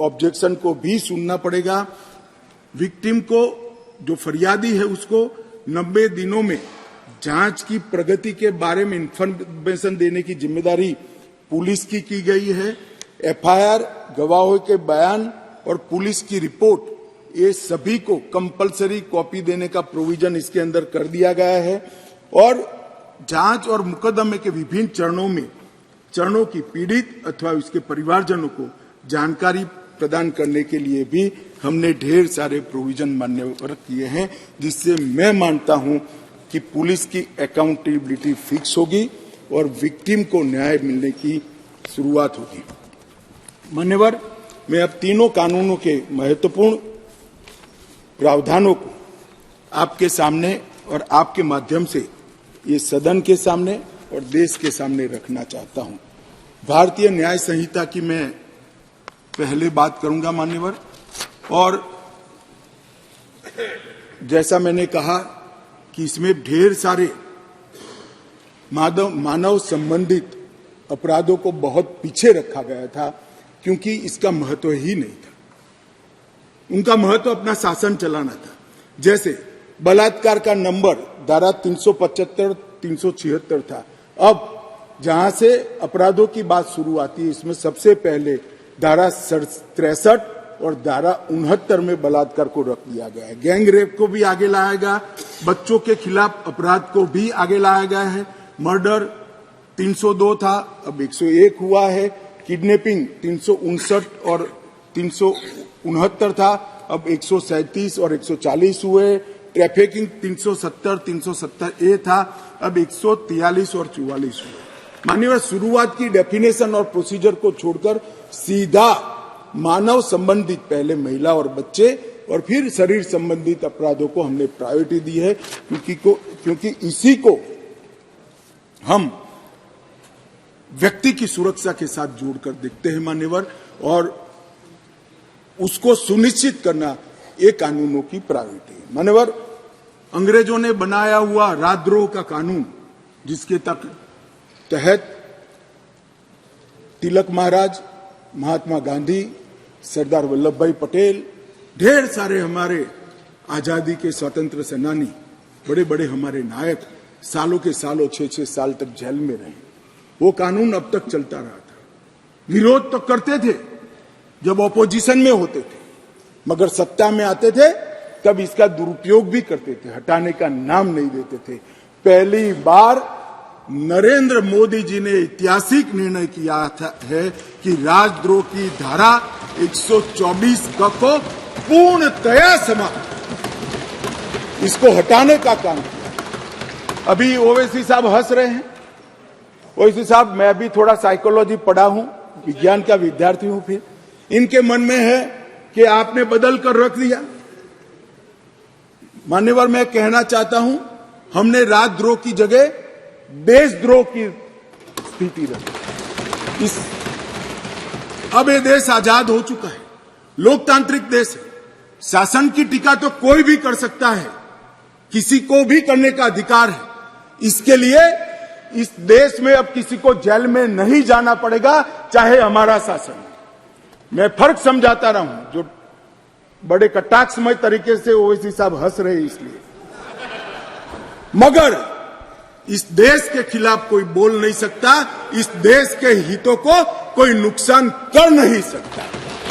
ऑब्जेक्शन को भी सुनना पड़ेगा। विक्टिम को जो फरियादी है उसको 90 दिनों में जांच की प्रगति के बारे में इंफॉर्मेशन देने की जिम्मेदारी पुलिस की गई है। एफआईआर, गवाहों के बयान और पुलिस की रिपोर्ट, ये सभी को कंपलसरी कॉपी देने का प्रोविजन इसके अंदर कर दिया गया है। और जांच और मुकदमे के विभिन्न चरणों की पीड़ित अथवा उसके परिवारजनों को जानकारी प्रदान करने के लिए भी हमने ढेर सारे प्रोविजन मान्यवर किए हैं, जिससे मैं मानता हूं कि पुलिस की अकाउंटेबिलिटी फिक्स होगी और विक्टिम को न्याय मिलने की शुरुआत होगी। मान्यवर, मैं अब तीनों कानूनों के महत्वपूर्ण प्रावधानों को आपके सामने और आपके माध्यम से ये सदन के सामने और देश के सामने रखना चाहता हूं। भारतीय न्याय संहिता की मैं पहले बात करूंगा मान्यवर, और जैसा मैंने कहा कि इसमें ढेर सारे मानव संबंधित अपराधों को बहुत पीछे रखा गया था, क्योंकि इसका महत्व ही नहीं था। उनका महत्व अपना शासन चलाना था। जैसे बलात्कार का नंबर धारा 375, 376 था। अब जहां से अपराधों की बात शुरू आती है, इसमें सबसे पहले धारा 63 और धारा 69 में बलात्कार को रख दिया गया है। गैंग रेप को भी आगे लाया गया, बच्चों के खिलाफ अपराध को भी आगे लाया गया है। मर्डर 302 था, अब 101 हुआ है। किडनैपिंग 359 और 369 था, अब 137 और 140 हुए। ट्रैफिकिंग 370 ए था, अब 143 और 44 हुए। माननीय, शुरुआत की डेफिनेशन और प्रोसीजर को छोड़कर सीधा मानव संबंधित, पहले महिला और बच्चे और फिर शरीर संबंधित अपराधों को हमने प्रायोरिटी दी है, क्योंकि इसी को हम व्यक्ति की सुरक्षा के साथ जोड़कर देखते हैं मान्यवर, और उसको सुनिश्चित करना ये कानूनों की प्रायोरिटी है। मान्यवर, अंग्रेजों ने बनाया हुआ राजद्रोह का कानून, जिसके तहत तिलक महाराज, महात्मा गांधी, सरदार वल्लभ भाई पटेल, ढेर सारे हमारे आजादी के स्वतंत्र सेनानी, बड़े बड़े हमारे नायक सालों के सालों 6-6 साल तक जेल में रहे। वो कानून अब तक चलता रहा था। विरोध तो करते थे जब ऑपोजिशन में होते थे, मगर सत्ता में आते थे तब इसका दुरुपयोग भी करते थे, हटाने का नाम नहीं देते थे। पहली बार नरेंद्र मोदी जी ने ऐतिहासिक निर्णय किया है कि राजद्रोह की धारा 124 को पूर्णतया समाप्त, इसको हटाने का काम किया। अभी ओवैसी साहब हंस रहे हैं। ओवैसी साहब, मैं भी थोड़ा साइकोलॉजी पढ़ा हूं, विज्ञान का विद्यार्थी हूं। फिर इनके मन में है कि आपने बदल कर रख दिया। मान्यवर, मैं कहना चाहता हूं, हमने राजद्रोह की जगह देशद्रोह की स्थिति रखी। अब ये देश आजाद हो चुका है, लोकतांत्रिक देश है। शासन की टीका तो कोई भी कर सकता है, किसी को भी करने का अधिकार है। इसके लिए इस देश में अब किसी को जेल में नहीं जाना पड़ेगा, चाहे हमारा शासन। मैं फर्क समझाता रहा हूं, जो बड़े कटाक्षमय तरीके से ओवैसी साहब हंस रहे इसलिए, मगर इस देश के खिलाफ कोई बोल नहीं सकता, इस देश के हितों को कोई नुकसान कर नहीं सकता।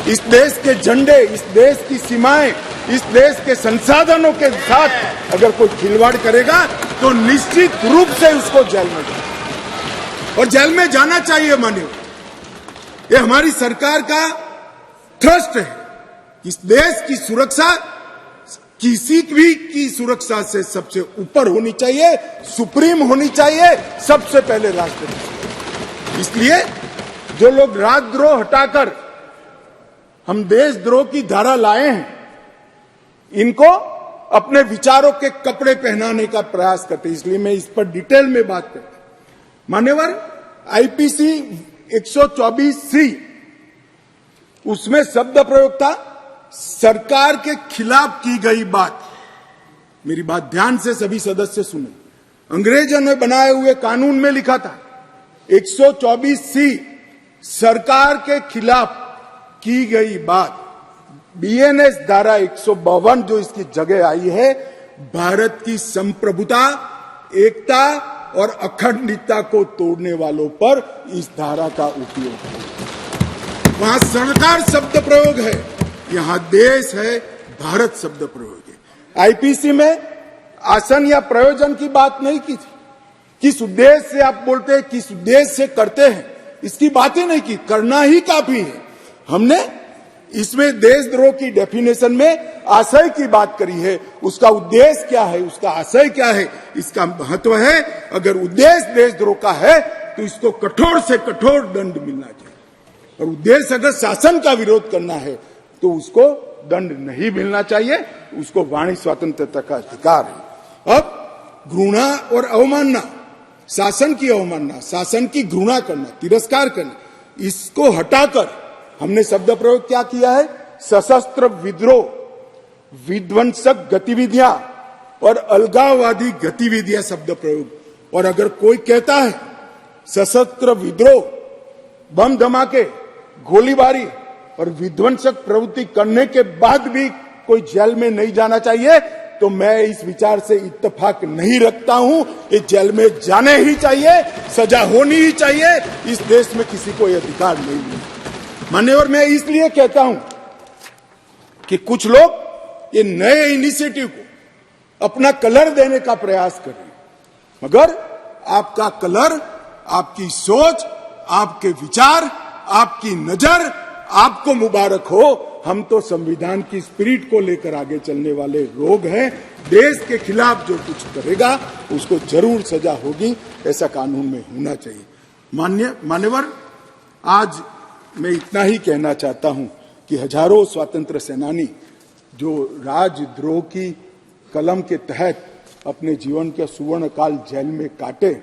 इस देश के झंडे, इस देश की सीमाएं, इस देश के संसाधनों के साथ अगर कोई खिलवाड़ करेगा तो निश्चित रूप से उसको जेल में जाए, और जेल में जाना चाहिए। मानिए, ये हमारी सरकार का ट्रस्ट है। इस देश की सुरक्षा किसी भी की सुरक्षा से सबसे ऊपर होनी चाहिए, सुप्रीम होनी चाहिए, सबसे पहले राष्ट्रपति। इसलिए जो लोग राजद्रोह हटाकर हम देशद्रोह की धारा लाए हैं, इनको अपने विचारों के कपड़े पहनाने का प्रयास करते, इसलिए मैं इस पर डिटेल में बात करता हूं। मान्यवर, आईपीसी 124C, उसमें शब्द प्रयोग था सरकार के खिलाफ की गई बात। मेरी बात ध्यान से सभी सदस्य सुने। अंग्रेजों ने बनाए हुए कानून में लिखा था 124C, सरकार के खिलाफ की गई बात। बीएनएस धारा 152 जो इसकी जगह आई है, भारत की संप्रभुता, एकता और अखंडता को तोड़ने वालों पर इस धारा का उपयोग है। वहां सरकार शब्द प्रयोग है, यहां देश है, भारत शब्द प्रयोग है। आईपीसी में आसन या प्रयोजन की बात नहीं की थी। किस उद्देश्य से आप बोलते हैं, किस उद्देश्य से करते हैं, इसकी बात ही नहीं की। करना ही काफी है। हमने इसमें देशद्रोह की डेफिनेशन में आशय की बात करी है, उसका उद्देश्य क्या है, उसका आशय क्या है, इसका महत्व है। अगर उद्देश्य देशद्रोह का है तो इसको कठोर से कठोर दंड मिलना चाहिए, और उद्देश्य अगर शासन का विरोध करना है तो उसको दंड नहीं मिलना चाहिए, उसको वाणी स्वतंत्रता का अधिकार है। अब घृणा और अवमानना, शासन की अवमानना, शासन की घृणा करना, तिरस्कार करना, इसको हटाकर हमने शब्द प्रयोग क्या किया है, सशस्त्र विद्रोह, विध्वंसक गतिविधियां और अलगाववादी गतिविधियां शब्द प्रयोग। और अगर कोई कहता है सशस्त्र विद्रोह, बम धमाके, गोलीबारी और विध्वंसक प्रवृत्ति करने के बाद भी कोई जेल में नहीं जाना चाहिए, तो मैं इस विचार से इत्तेफाक नहीं रखता हूं। ये जेल में जाने ही चाहिए, सजा होनी ही चाहिए। इस देश में किसी को यह अधिकार नहीं मिलता। मान्यवर, मैं इसलिए कहता हूं कि कुछ लोग ये नए इनिशिएटिव को अपना कलर देने का प्रयास कर रहे हैं, मगर आपका कलर, आपकी सोच, आपके विचार, आपकी नजर आपको मुबारक हो। हम तो संविधान की स्पिरिट को लेकर आगे चलने वाले लोग हैं। देश के खिलाफ जो कुछ करेगा उसको जरूर सजा होगी, ऐसा कानून में होना चाहिए। मान्यवर, आज मैं इतना ही कहना चाहता हूं कि हजारों स्वतंत्र सेनानी जो राजद्रोह की कलम के तहत अपने जीवन के सुवर्ण काल जेल में काटे,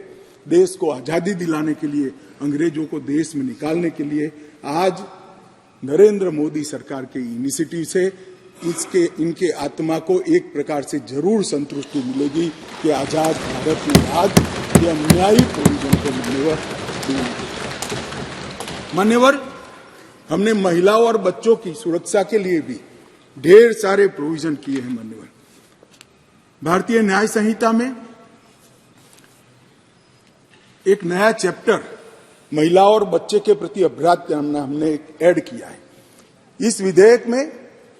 देश को आजादी दिलाने के लिए, अंग्रेजों को देश में निकालने के लिए, आज नरेंद्र मोदी सरकार के इनिशिएटिव से इनके आत्मा को एक प्रकार से जरूर संतुष्टि मिलेगी कि आजाद भारत में आज ये अन्यायी प्रोविजन को मान्यवर, हमने महिलाओं और बच्चों की सुरक्षा के लिए भी ढेर सारे प्रोविजन किए हैं। मान्यवर, भारतीय न्याय संहिता में एक नया चैप्टर महिलाओं और बच्चे के प्रति अपराध का हमने ऐड किया है। इस विधेयक में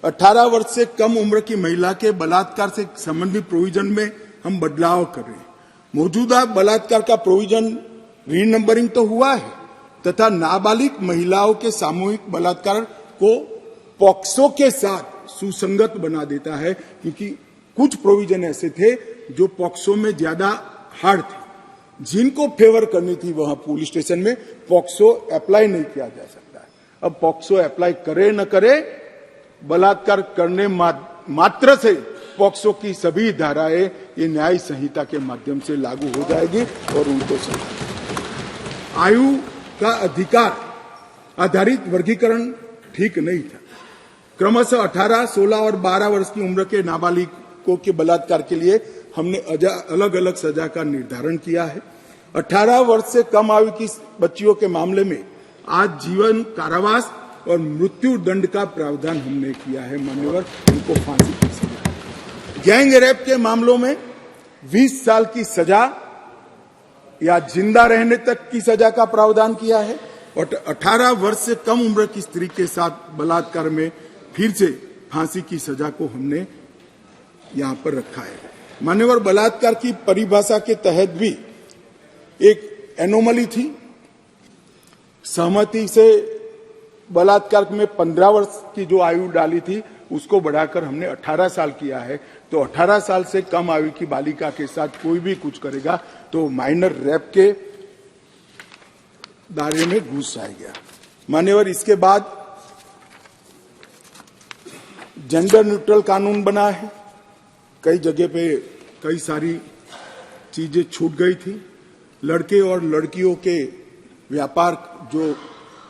18 वर्ष से कम उम्र की महिला के बलात्कार से संबंधित प्रोविजन में हम बदलाव कर रहे हैं। मौजूदा बलात्कार का प्रोविजन रीनंबरिंग तो हुआ है तथा नाबालिग महिलाओं के सामूहिक बलात्कार को पॉक्सो के साथ सुसंगत बना देता है, क्योंकि कुछ प्रोविजन ऐसे थे जो पॉक्सो में ज्यादा हार्ड थे, जिनको फेवर करनी थी वहां पुलिस स्टेशन में पॉक्सो अप्लाई नहीं किया जा सकता है। अब पॉक्सो अप्लाई करे न करे, बलात्कार करने मात्र से पॉक्सो की सभी धाराएं ये न्याय संहिता के माध्यम से लागू हो जाएगी और उनको आयु का अधिकार आधारित वर्गीकरण ठीक नहीं था। क्रमशः 18, 16 और 12 वर्ष की उम्र के नाबालिगों के बलात्कार के लिए हमने अलग अलग सजा का निर्धारण किया है। 18 वर्ष से कम आयु की बच्चियों के मामले में आज जीवन कारावास और मृत्यु दंड का प्रावधान हमने किया है। मान्यवर, उनको फांसी की सजा। गैंग रेप के मामलों में 20 साल की सजा या जिंदा रहने तक की सजा का प्रावधान किया है और 18 वर्ष से कम उम्र की स्त्री के साथ बलात्कार में फिर से फांसी की सजा को हमने यहां पर रखा है। मान्यवर, बलात्कार की परिभाषा के तहत भी एक एनोमली थी। सहमति से बलात्कार में 15 वर्ष की जो आयु डाली थी उसको बढ़ाकर हमने 18 साल किया है। तो 18 साल से कम आयु की बालिका के साथ कोई भी कुछ करेगा तो माइनर रेप के दायरे में घुस जाएगा। मान्यवर, इसके बाद जेंडर न्यूट्रल कानून बना है। कई जगह पे कई सारी चीजें छूट गई थी। लड़के और लड़कियों के व्यापार जो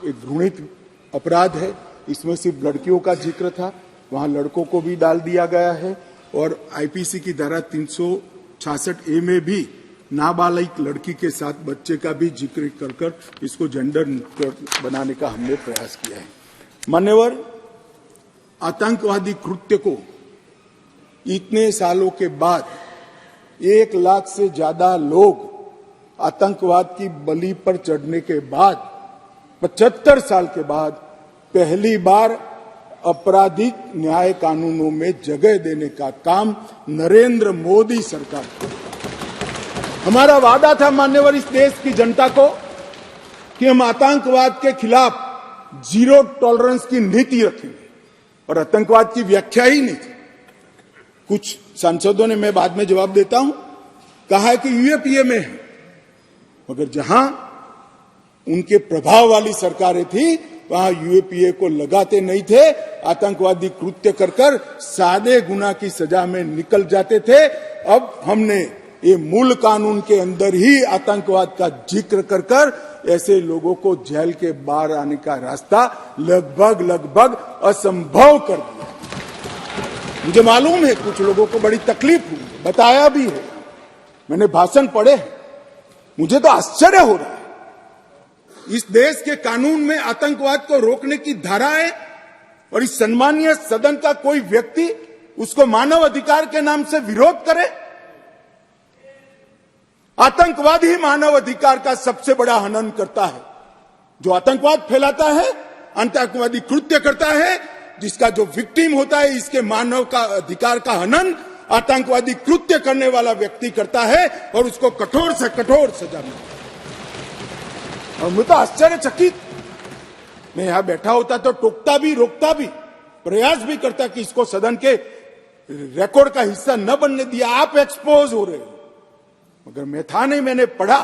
एक घृणित अपराध है, इसमें सिर्फ लड़कियों का जिक्र था, वहां लड़कों को भी डाल दिया गया है और आईपीसी की धारा 366A में भी नाबालिग लड़की के साथ बच्चे का भी जिक्र कर इसको जेंडर न्यूट्रल बनाने का हमने प्रयास किया है। मान्यवर, आतंकवादी कृत्य को इतने सालों के बाद 1 लाख से ज्यादा लोग आतंकवाद की बलि पर चढ़ने के बाद 75 साल के बाद पहली बार आपराधिक न्याय कानूनों में जगह देने का काम नरेंद्र मोदी सरकार को। हमारा वादा था मान्यवर इस देश की जनता को कि हम आतंकवाद के खिलाफ जीरो टॉलरेंस की नीति रखेंगे और आतंकवाद की व्याख्या ही नहीं थी। कुछ सांसदों ने, मैं बाद में जवाब देता हूं, कहा है कि यूएपीए में है, मगर जहां उनके प्रभाव वाली सरकारें थी वहां यूएपीए को लगाते नहीं थे। आतंकवादी कृत्य कर सादे गुना की सजा में निकल जाते थे। अब हमने ये मूल कानून के अंदर ही आतंकवाद का जिक्र कर ऐसे लोगों को जेल के बाहर आने का रास्ता लगभग असंभव कर दिया। मुझे मालूम है कुछ लोगों को बड़ी तकलीफ हुई, बताया भी है, मैंने भाषण पढ़े, मुझे तो आश्चर्य हो रहा है। इस देश के कानून में आतंकवाद को रोकने की धारा है और इस सम्मानीय सदन का कोई व्यक्ति उसको मानव अधिकार के नाम से विरोध करे। आतंकवाद ही मानव अधिकार का सबसे बड़ा हनन करता है। जो आतंकवाद फैलाता है, आतंकवादी कृत्य करता है, जिसका जो विक्टिम होता है, इसके मानव का अधिकार का हनन आतंकवादी कृत्य करने वाला व्यक्ति करता है और उसको कठोर से कठोर सजा मिलती है। और मैं तो आश्चर्यचकित, मैं यहां बैठा होता तो टोकता भी, रोकता भी, प्रयास भी करता कि इसको सदन के रिकॉर्ड का हिस्सा न बनने दिया। आप एक्सपोज हो रहे हो, मगर मैं था नहीं, मैंने पढ़ा।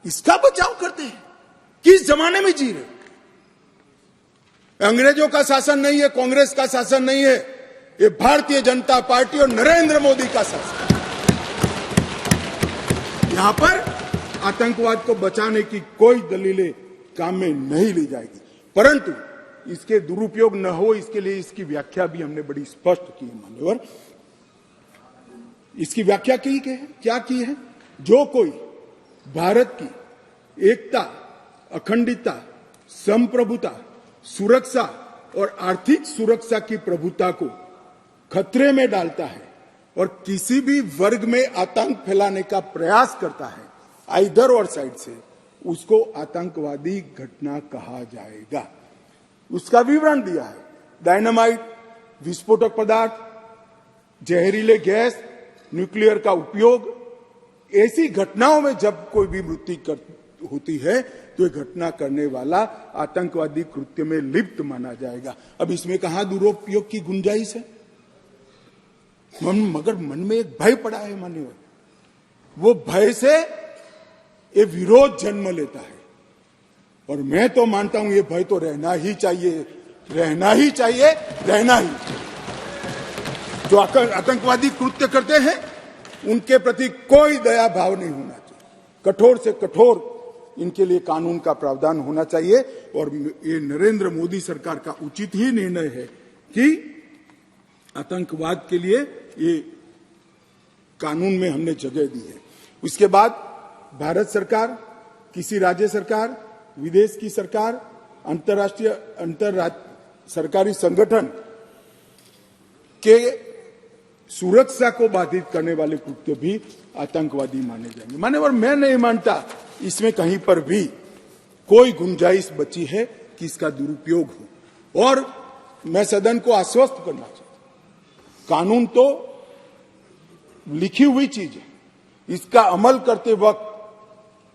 इसका बचाव करते हैं। किस जमाने में जी रहे? अंग्रेजों का शासन नहीं है, कांग्रेस का शासन नहीं है, ये भारतीय जनता पार्टी और नरेंद्र मोदी का शासन। यहां पर आतंकवाद को बचाने की कोई दलीलें काम में नहीं ली जाएगी, परंतु इसके दुरुपयोग न हो इसके लिए इसकी व्याख्या भी हमने बड़ी स्पष्ट की है मान्यवर। इसकी व्याख्या की है, क्या की है? जो कोई भारत की एकता, अखंडता, संप्रभुता, सुरक्षा और आर्थिक सुरक्षा की प्रभुता को खतरे में डालता है और किसी भी वर्ग में आतंक फैलाने का प्रयास करता है आइदर और साइड से, उसको आतंकवादी घटना कहा जाएगा। उसका विवरण दिया है। डायनामाइट, विस्फोटक पदार्थ, जहरीले गैस, न्यूक्लियर का उपयोग, ऐसी घटनाओं में जब कोई भी मृत्यु होती है तो ये घटना करने वाला आतंकवादी कृत्य में लिप्त माना जाएगा। अब इसमें कहां दुरुपयोग की गुंजाइश है? मगर मन में एक भय पड़ा है मान्यवर, वो भय से ये विरोध जन्म लेता है और मैं तो मानता हूं ये भय तो रहना ही चाहिए, रहना ही चाहिए, रहना ही। जो आतंकवादी कृत्य करते हैं उनके प्रति कोई दया भाव नहीं होना चाहिए। कठोर से कठोर इनके लिए कानून का प्रावधान होना चाहिए और ये नरेंद्र मोदी सरकार का उचित ही निर्णय है कि आतंकवाद के लिए ये कानून में हमने जगह दी है। उसके बाद भारत सरकार, किसी राज्य सरकार, विदेश की सरकार, अंतरराष्ट्रीय सरकारी संगठन के सुरक्षा को बाधित करने वाले कृत्य भी आतंकवादी माने जाएंगे। मान्यवर, मैं नहीं मानता इसमें कहीं पर भी कोई गुंजाइश बची है कि इसका दुरुपयोग हो। और मैं सदन को आश्वस्त करना चाहता हूं, कानून तो लिखी हुई चीज है, इसका अमल करते वक्त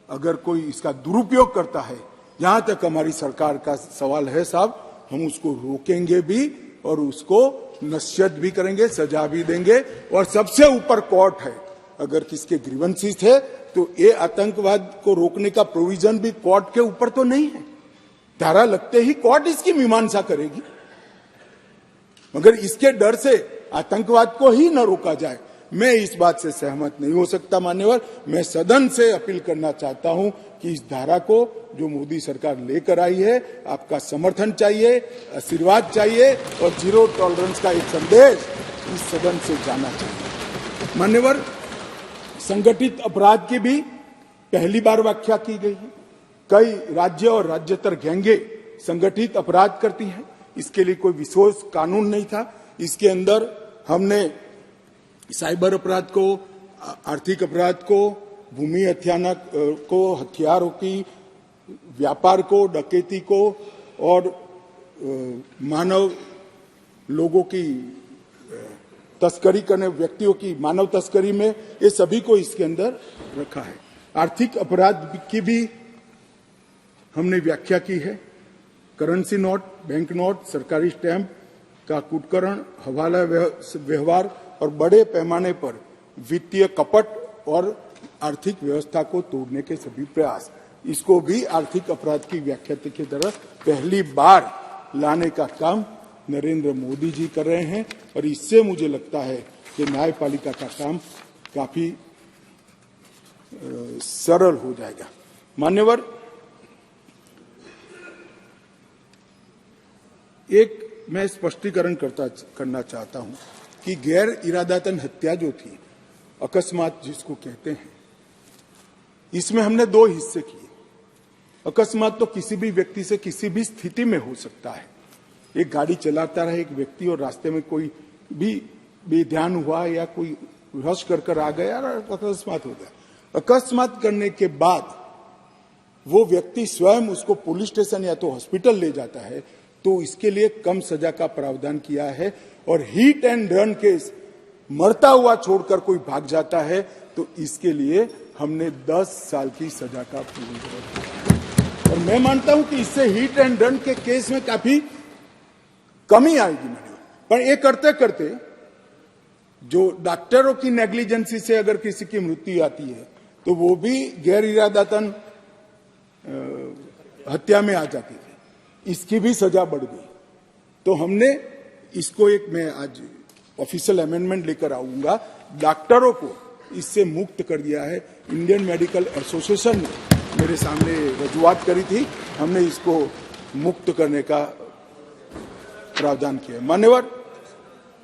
अगर कोई इसका दुरुपयोग करता है, जहां तक हमारी सरकार का सवाल है साहब, हम उसको रोकेंगे भी और उसको नश्यत भी करेंगे, सजा भी देंगे। और सबसे ऊपर कोर्ट है। अगर किसके ग्रीवेंसेस है तो ये आतंकवाद को रोकने का प्रोविजन भी कोर्ट के ऊपर तो नहीं है। धारा लगते ही कोर्ट इसकी मीमांसा करेगी, मगर इसके डर से आतंकवाद को ही न रोका जाए, मैं इस बात से सहमत नहीं हो सकता मान्यवर। मैं सदन से अपील करना चाहता हूं कि इस धारा को जो मोदी सरकार लेकर आई है, आपका समर्थन चाहिए, आशीर्वाद चाहिए और जीरो टॉलरेंस का एक संदेश इस सदन से जाना चाहिए। मान्यवर, संगठित अपराध की भी पहली बार व्याख्या की गई है। कई राज्य और राज्यतर गैंगे संगठित अपराध करती हैं, इसके लिए कोई विशेष कानून नहीं था। इसके अंदर हमने साइबर अपराध को, आर्थिक अपराध को, भूमि हत्याना को, हथियारों की व्यापार को, डकैती को और मानव लोगों की तस्करी करने, व्यक्तियों की मानव तस्करी में, ये सभी को इसके अंदर रखा है। आर्थिक अपराध की भी हमने व्याख्या की है। करेंसी नोट, बैंक नोट, सरकारी स्टैंप का कुटकरण, हवाला व्यवहार और बड़े पैमाने पर वित्तीय कपट और आर्थिक व्यवस्था को तोड़ने के सभी प्रयास, इसको भी आर्थिक अपराध की व्याख्या की तरह पहली बार लाने का काम नरेंद्र मोदी जी कर रहे हैं और इससे मुझे लगता है कि न्यायपालिका का काम काफी सरल हो जाएगा। मान्यवर, एक मैं स्पष्टीकरण करना चाहता हूं कि गैर इरादतन हत्या जो थी, अकस्मात जिसको कहते हैं, इसमें हमने दो हिस्से किए। अकस्मात तो किसी भी व्यक्ति से किसी भी स्थिति में हो सकता है। एक गाड़ी चलाता रहे एक व्यक्ति और रास्ते में कोई भी बेध्यान हुआ या कोई रश कर आ गया और अकस्मात हो गया। अकस्मात करने के बाद वो व्यक्ति स्वयं उसको पुलिस स्टेशन या तो हॉस्पिटल ले जाता है, तो इसके लिए कम सजा का प्रावधान किया है। और हिट एंड रन केस, मरता हुआ छोड़कर कोई भाग जाता है, तो इसके लिए हमने 10 साल की सजा का प्रावधान किया। और मैं मानता हूं कि इससे हिट एंड रन के केस में काफी कमी आएगी मान्यवर। पर ये करते करते जो डॉक्टरों की नेग्लिजेंसी से अगर किसी की मृत्यु आती है तो वो भी गैर इरादतन हत्या में आ जाती थी, इसकी भी सजा बढ़ गई। तो हमने इसको एक, मैं आज ऑफिशियल अमेंडमेंट लेकर आऊंगा, डॉक्टरों को इससे मुक्त कर दिया है। इंडियन मेडिकल एसोसिएशन ने मेरे सामने रजूआत करी थी, हमने इसको मुक्त करने का प्रावधान किया। मान्यवर,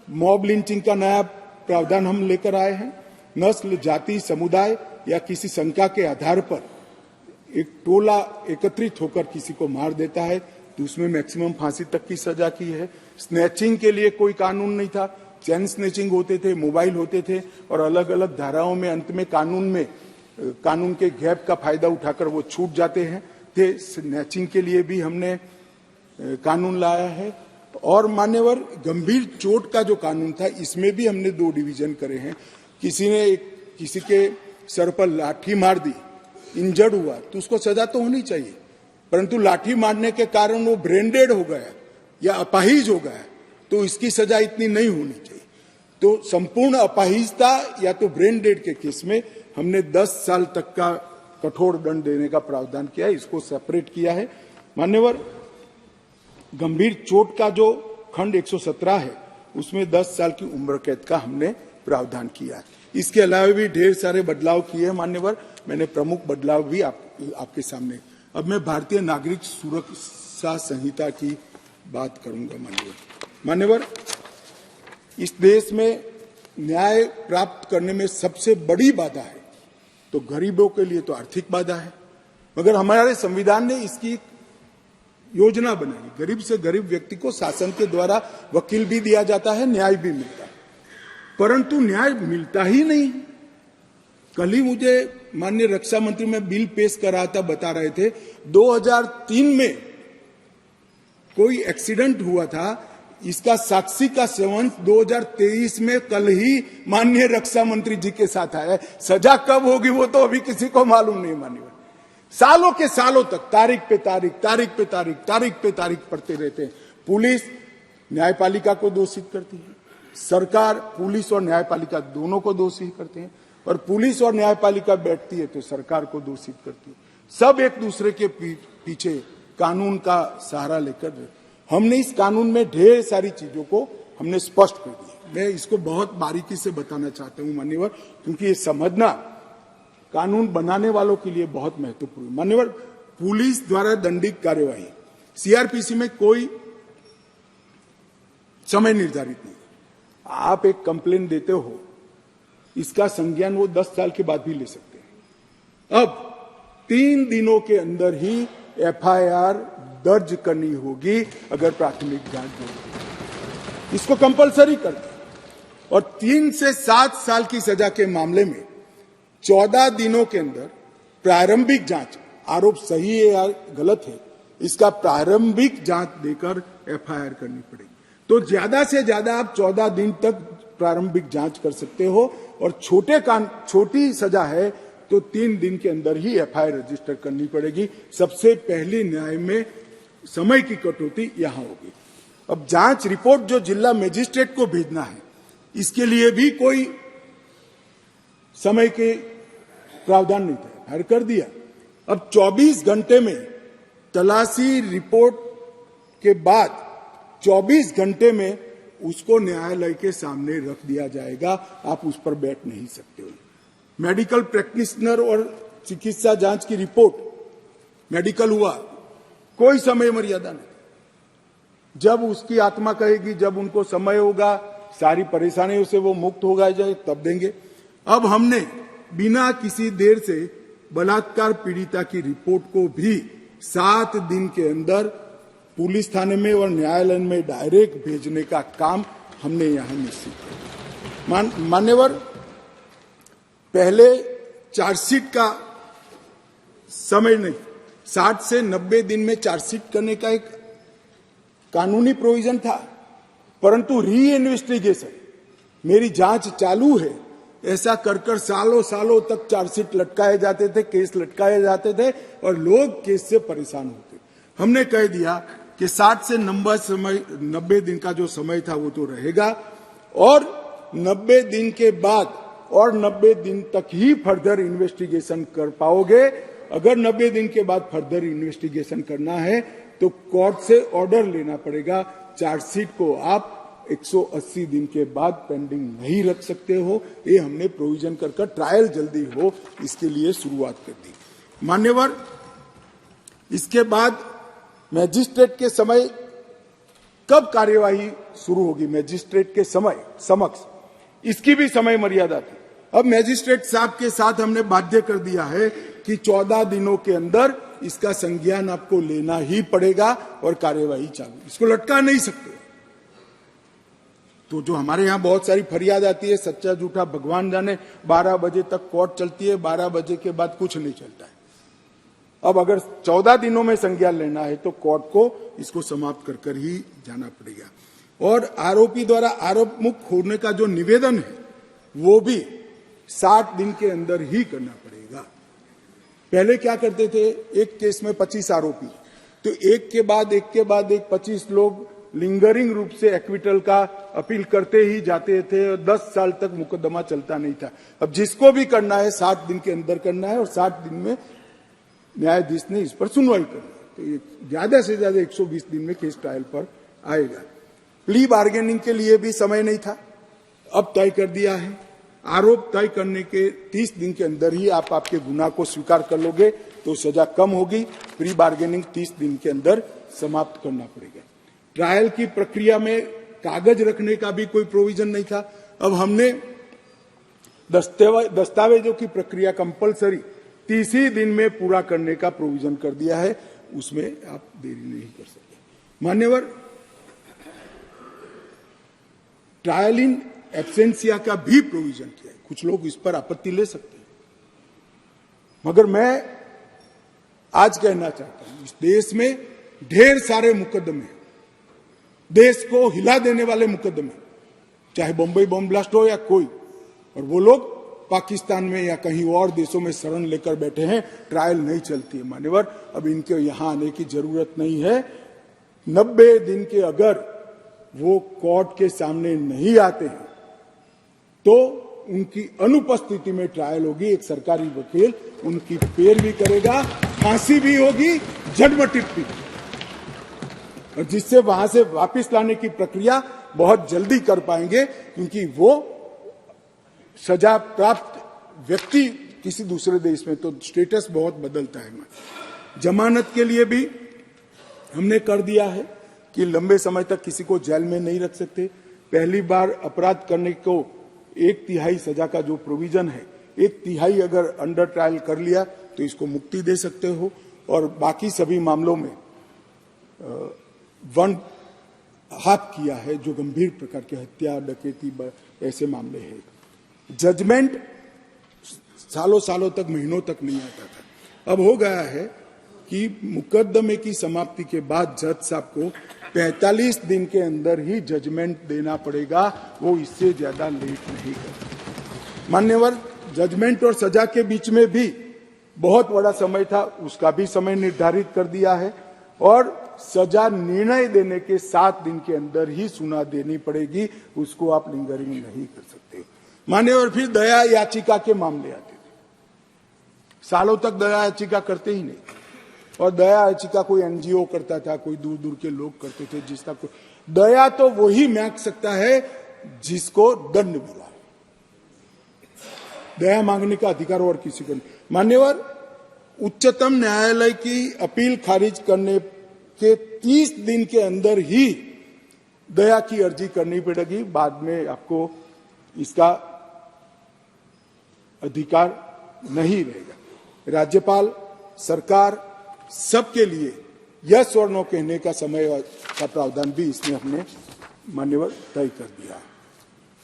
मॉब लिंचिंग का नया प्रावधान हम लेकर आए हैं। नस्ल, जाति, समुदाय या किसी शंका के आधार पर एक टोला एकत्रित होकर किसी को मार देता है तो उसमें मैक्सिमम फांसी तक की सजा की है। स्नैचिंग के लिए कोई कानून नहीं था, चैन स्नैचिंग होते थे, मोबाइल होते थे और अलग अलग धाराओं में अंत में कानून के गैप का फायदा उठाकर वो छूट जाते हैं थे। स्नैचिंग के लिए भी हमने कानून लाया है। और मान्यवर, गंभीर चोट का जो कानून था इसमें भी हमने 2 डिवीजन करे हैं। किसी के सर पर लाठी मार दी, इंजर्ड हुआ तो उसको सजा तो होनी चाहिए, परंतु लाठी मारने के कारण वो ब्रेन डेड हो गया या अपाहिज हो गया तो इसकी सजा इतनी नहीं होनी चाहिए। तो संपूर्ण अपाहिजता या तो ब्रेन डेड के केस में हमने 10 साल तक का कठोर दंड देने का प्रावधान किया है, इसको सेपरेट किया है। मान्यवर, गंभीर चोट का जो खंड 117 है उसमें 10 साल की उम्र कैद का हमने प्रावधान किया है। इसके अलावा भी ढेर सारे बदलाव किए हैं मान्यवर, मैंने प्रमुख बदलाव भी आपके सामने। अब मैं भारतीय नागरिक सुरक्षा संहिता की बात करूंगा। मान्यवर, इस देश में न्याय प्राप्त करने में सबसे बड़ी बाधा है तो गरीबों के लिए तो आर्थिक बाधा है, मगर हमारे संविधान ने इसकी योजना बनाई। गरीब से गरीब व्यक्ति को शासन के द्वारा वकील भी दिया जाता है, न्याय भी मिलता है, परंतु न्याय मिलता ही नहीं। कल ही मुझे माननीय रक्षा मंत्री में बिल पेश कर रहा था, बता रहे थे 2003 में कोई एक्सीडेंट हुआ था, इसका साक्षी का सेवन 2023 में कल ही माननीय रक्षा मंत्री जी के साथ आया है। सजा कब होगी वो तो अभी किसी को मालूम नहीं। माननीय सालों के सालों तक तारीख पे तारीख पढ़ते रहते हैं। पुलिस न्यायपालिका को दोषित करती है, सरकार पुलिस और न्यायपालिका दोनों को दोषी करते हैं, और पुलिस और न्यायपालिका बैठती है तो सरकार को दोषित करती है। सब एक दूसरे के पीछे कानून का सहारा लेकर। हमने इस कानून में ढेर सारी चीजों को हमने स्पष्ट कर दिया। मैं इसको बहुत बारीकी से बताना चाहता हूं मान्यवर, क्योंकि ये समझना कानून बनाने वालों के लिए बहुत महत्वपूर्ण। मान्यवर, पुलिस द्वारा दंडित कार्यवाही सीआरपीसी में कोई समय निर्धारित नहीं। आप एक कंप्लेन देते हो, इसका संज्ञान वो 10 साल के बाद भी ले सकते हैं। अब 3 दिनों के अंदर ही एफआईआर दर्ज करनी होगी अगर प्राथमिक जांच होगी, इसको कंपलसरी कर दिया। और 3 से 7 साल की सजा के मामले में 14 दिनों के अंदर प्रारंभिक जांच, आरोप सही है या गलत है, इसका प्रारंभिक जांच देकर एफआईआर करनी पड़ेगी। तो ज्यादा से ज्यादा आप 14 दिन तक प्रारंभिक जांच कर सकते हो, और छोटी सजा है तो 3 दिन के अंदर ही एफआईआर रजिस्टर करनी पड़ेगी। सबसे पहली न्याय में समय की कटौती यहां होगी। अब जांच रिपोर्ट जो जिला मजिस्ट्रेट को भेजना है, इसके लिए भी कोई समय के प्रावधान नहीं था, हर कर दिया। अब 24 घंटे में तलाशी रिपोर्ट के बाद 24 घंटे में उसको न्यायालय के सामने रख दिया जाएगा, आप उस पर बैठ नहीं सकते हो। मेडिकल प्रैक्टिशनर और चिकित्सा जांच की रिपोर्ट, मेडिकल हुआ, कोई समय मर्यादा नहीं। जब उसकी आत्मा कहेगी, जब उनको समय होगा, सारी परेशानियों से वो मुक्त होगा जाए, तब देंगे। अब हमने बिना किसी देर से बलात्कार पीड़िता की रिपोर्ट को भी 7 दिन के अंदर पुलिस थाने में और न्यायालय में डायरेक्ट भेजने का काम हमने यहां निश्चित किया। मान्यवर, पहले चार्जशीट का समय नहीं, 60 से 90 दिन में चार्जशीट करने का एक कानूनी प्रोविजन था, परंतु री इन्वेस्टिगेशन, मेरी जांच चालू है, ऐसा कर सालों तक चार्जशीट लटकाए जाते थे, केस लटकाए जाते थे और लोग केस से परेशान होते। हमने कह दिया कि 60 से 90 दिन का जो समय था वो तो रहेगा, और 90 दिन के बाद और 90 दिन तक ही फर्दर इन्वेस्टिगेशन कर पाओगे। अगर 90 दिन के बाद फर्दर इन्वेस्टिगेशन करना है तो कोर्ट से ऑर्डर लेना पड़ेगा। चार्जशीट को आप 180 दिन के बाद पेंडिंग नहीं रख सकते हो। ये हमने प्रोविजन कर ट्रायल जल्दी हो इसके लिए शुरुआत कर दी। मान्यवर, इसके बाद मैजिस्ट्रेट के समय कब कार्यवाही शुरू होगी, मैजिस्ट्रेट के समय समक्ष, इसकी भी समय मर्यादा थी। अब मैजिस्ट्रेट साहब के साथ हमने बाध्य कर दिया है कि 14 दिनों के अंदर इसका संज्ञान आपको लेना ही पड़ेगा और कार्यवाही चालू, इसको लटका नहीं सकते। तो जो हमारे यहां बहुत सारी फरियाद आती है, सच्चा झूठा भगवान जाने, 12 बजे तक कोर्ट चलती है, 12 बजे के बाद कुछ नहीं चलता है। अब अगर 14 दिनों में संज्ञान लेना है तो कोर्ट को इसको समाप्त कर ही जाना पड़ेगा। और आरोपी द्वारा आरोप मुक्त होने का जो निवेदन है वो भी 60 दिन के अंदर ही करना पड़ेगा। पहले क्या करते थे, एक केस में 25 आरोपी, तो एक के बाद एक 25 लोग लिंगरिंग रूप से एक्विटल का अपील करते ही जाते थे और 10 साल तक मुकदमा चलता नहीं था। अब जिसको भी करना है 60 दिन के अंदर करना है और 60 दिन में न्यायाधीश ने इस पर सुनवाई करनी है। तो ये ज्यादा से ज्यादा 120 दिन में केस ट्रायल पर आएगा। प्ली बार्गेनिंग के लिए भी समय नहीं था, अब तय कर दिया है। आरोप तय करने के 30 दिन के अंदर ही आप आपके गुनाह को स्वीकार कर लोगे तो सजा कम होगी। प्री बार्गेनिंग 30 दिन के अंदर समाप्त करना पड़ेगा। ट्रायल की प्रक्रिया में कागज रखने का भी कोई प्रोविजन नहीं था। अब हमने दस्तावेजों की प्रक्रिया कंपलसरी 30 ही दिन में पूरा करने का प्रोविजन कर दिया है, उसमें आप देरी नहीं कर सकते। मान्यवर, ट्रायल इन एब्सेंसिया का भी प्रोविजन किया है। कुछ लोग इस पर आपत्ति ले सकते हैं, मगर मैं आज कहना चाहता हूं, इस देश में ढेर सारे मुकदमे, देश को हिला देने वाले मुकदमे, चाहे बम्बई बम ब्लास्ट हो या कोई, और वो लोग पाकिस्तान में या कहीं और देशों में शरण लेकर बैठे हैं, ट्रायल नहीं चलती है। मान्यवर, अब इनके यहां आने की जरूरत नहीं है। 90 दिन के अगर वो कोर्ट के सामने नहीं आते हैं तो उनकी अनुपस्थिति में ट्रायल होगी। एक सरकारी वकील उनकी पैरवी करेगा, फांसी भी होगी, जन्मटिप भी, और जिससे वहां से वापस लाने की प्रक्रिया बहुत जल्दी कर पाएंगे, क्योंकि वो सजा प्राप्त व्यक्ति किसी दूसरे देश में तो स्टेटस बहुत बदलता है। जमानत के लिए भी हमने कर दिया है कि लंबे समय तक किसी को जेल में नहीं रख सकते। पहली बार अपराध करने को 1/3 सजा का जो प्रोविजन है, 1/3 अगर अंडर ट्रायल कर लिया तो इसको मुक्ति दे सकते हो, और बाकी सभी मामलों में 1/2 किया है जो गंभीर प्रकार के हत्या, डकैती, ऐसे मामले हैं। जजमेंट सालों सालों तक, महीनों तक नहीं आता था। अब हो गया है कि मुकदमे की समाप्ति के बाद जज साहब को 45 दिन के अंदर ही जजमेंट देना पड़ेगा, वो इससे ज्यादा लेट नहीं कर। मान्यवर, जजमेंट और सजा के बीच में भी बहुत बड़ा समय था, उसका भी समय निर्धारित कर दिया है, और सजा निर्णय देने के 7 दिन के अंदर ही सुना देनी पड़ेगी, उसको आप लिंगरिंग नहीं कर सकते। मान्यवर, फिर दया याचिका के मामले आते थे। सालों तक दया याचिका करते ही नहीं, और दया याचिका कोई एनजीओ करता था, कोई दूर दूर के लोग करते थे। जिसका कोई दया तो वही मांग सकता है जिसको दंड मिला है, दया मांगने का अधिकार और किसी को नहीं। मान्यवर, उच्चतम न्यायालय की अपील खारिज करने के 30 दिन के अंदर ही दया की अर्जी करनी पड़ेगी, बाद में आपको इसका अधिकार नहीं रहेगा। राज्यपाल, सरकार, सबके लिए यस और नो कहने का समय का प्रावधान भी इसमें हमने मान्यवर तय कर दिया।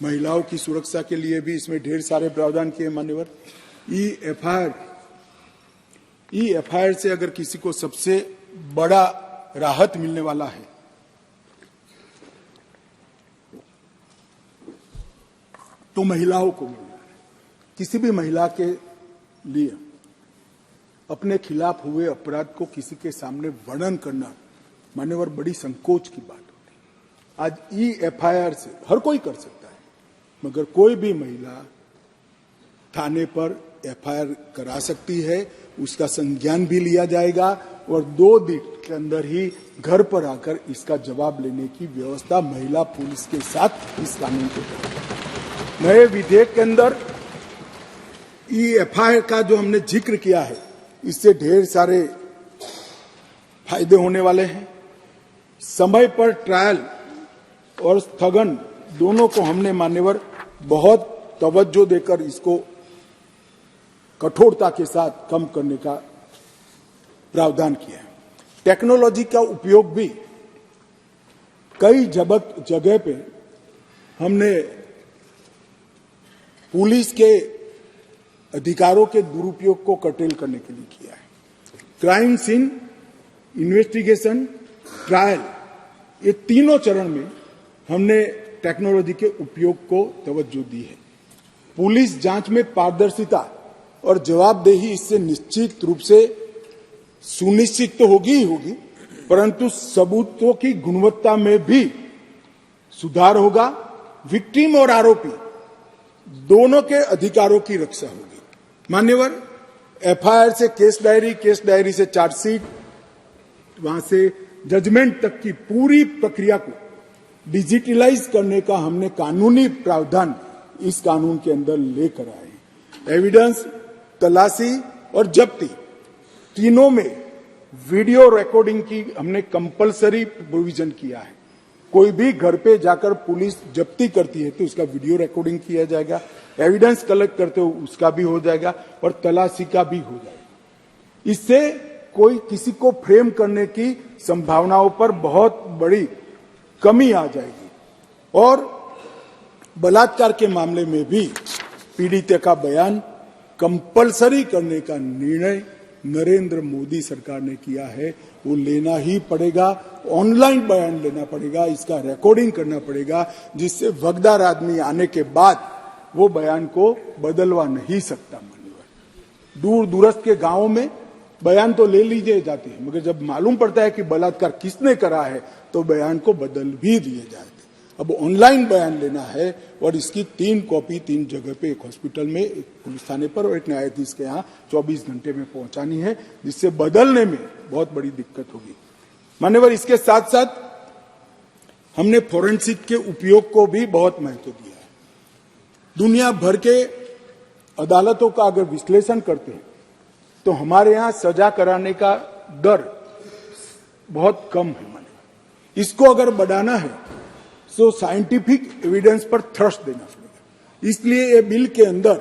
महिलाओं की सुरक्षा के लिए भी इसमें ढेर सारे प्रावधान किए। मान्यवर, ई-एफआईआर से अगर किसी को सबसे बड़ा राहत मिलने वाला है तो महिलाओं को मिल रहा है। किसी भी महिला के लिए अपने खिलाफ हुए अपराध को किसी के सामने वर्णन करना मान्यवर बड़ी संकोच की बात होती है। आज EFIR से हर कोई कर सकता है, मगर कोई भी महिला थाने पर FIR करा सकती है, उसका संज्ञान भी लिया जाएगा और 2 दिन के अंदर ही घर पर आकर इसका जवाब लेने की व्यवस्था महिला पुलिस के साथ इस कानून के तहत। नए विधेयक के अंदर EFIR का जो हमने जिक्र किया है, इससे ढेर सारे फायदे होने वाले हैं। समय पर ट्रायल और स्थगन दोनों को हमने मान्यवर बहुत तवज्जो देकर इसको कठोरता के साथ कम करने का प्रावधान किया है। टेक्नोलॉजी का उपयोग भी कई जगह पे हमने पुलिस के अधिकारों के दुरुपयोग को कर्टेल करने के लिए किया है। क्राइम सीन, इन्वेस्टिगेशन, ट्रायल, ये तीनों चरण में हमने टेक्नोलॉजी के उपयोग को तवज्जो दी है। पुलिस जांच में पारदर्शिता और जवाबदेही इससे निश्चित रूप से सुनिश्चित तो होगी ही होगी, परंतु सबूतों की गुणवत्ता में भी सुधार होगा। विक्टिम और आरोपी दोनों के अधिकारों की रक्षा होगी। मान्यवर, FIR से केस डायरी से चार्जशीट, वहां से जजमेंट तक की पूरी प्रक्रिया को डिजिटलाइज करने का हमने कानूनी प्रावधान इस कानून के अंदर लेकर आए। एविडेंस, तलाशी और जब्ती तीनों में वीडियो रिकॉर्डिंग की हमने कंपलसरी प्रोविजन किया है। कोई भी घर पे जाकर पुलिस जब्ती करती है तो उसका वीडियो रिकॉर्डिंग किया जाएगा, एविडेंस कलेक्ट करते हो उसका भी हो जाएगा और तलाशी का भी हो जाएगा। इससे कोई किसी को फ्रेम करने की संभावनाओं पर बहुत बड़ी कमी आ जाएगी। और बलात्कार के मामले में भी पीड़ित का बयान कंपलसरी करने का निर्णय नरेंद्र मोदी सरकार ने किया है। वो लेना ही पड़ेगा, ऑनलाइन बयान लेना पड़ेगा, इसका रिकॉर्डिंग करना पड़ेगा, जिससे वगदार आदमी आने के बाद वो बयान को बदलवा नहीं सकता। मान्यवर, दूर दूरस्थ के गांवों में बयान तो ले लीजिए जाते हैं, मगर जब मालूम पड़ता है कि बलात्कार किसने करा है तो बयान को बदल भी दिए जाते। अब ऑनलाइन बयान लेना है और इसकी 3 कॉपी 3 जगह पे, एक हॉस्पिटल में, एक पुलिस थाने पर और एक न्यायाधीश के यहाँ 24 घंटे में पहुंचानी है, जिससे बदलने में बहुत बड़ी दिक्कत होगी। मान्यवर, इसके साथ साथ हमने फोरेंसिक के उपयोग को भी बहुत महत्व दिया है। दुनिया भर के अदालतों का अगर विश्लेषण करते हैं तो हमारे यहाँ सजा कराने का दर बहुत कम है। मान्यवर, इसको अगर बढ़ाना है तो साइंटिफिक एविडेंस पर थ्रस्ट देना पड़ेगा। इसलिए ये बिल के अंदर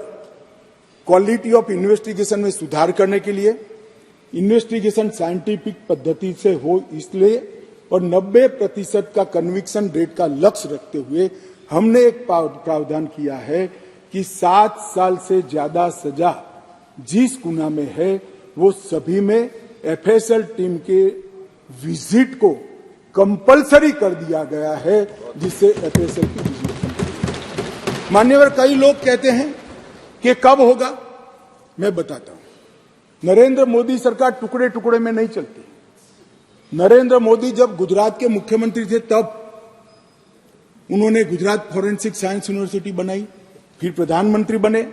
क्वालिटी ऑफ इन्वेस्टिगेशन में सुधार करने के लिए, इन्वेस्टिगेशन साइंटिफिक पद्धति से हो इसलिए, और 90% का कन्विक्शन रेट का लक्ष्य रखते हुए हमने एक प्रावधान किया है कि 7 साल से ज्यादा सजा जिस गुना में है वो सभी में FSL टीम के विजिट को कंपलसरी कर दिया गया है, जिससे FSL की विजिट। मान्यवर, कई लोग कहते हैं कि कब होगा, मैं बताता हूं। नरेंद्र मोदी सरकार टुकड़े टुकड़े में नहीं चलती। नरेंद्र मोदी जब गुजरात के मुख्यमंत्री थे तब उन्होंने गुजरात फॉरेंसिक साइंस यूनिवर्सिटी बनाई, फिर प्रधानमंत्री बने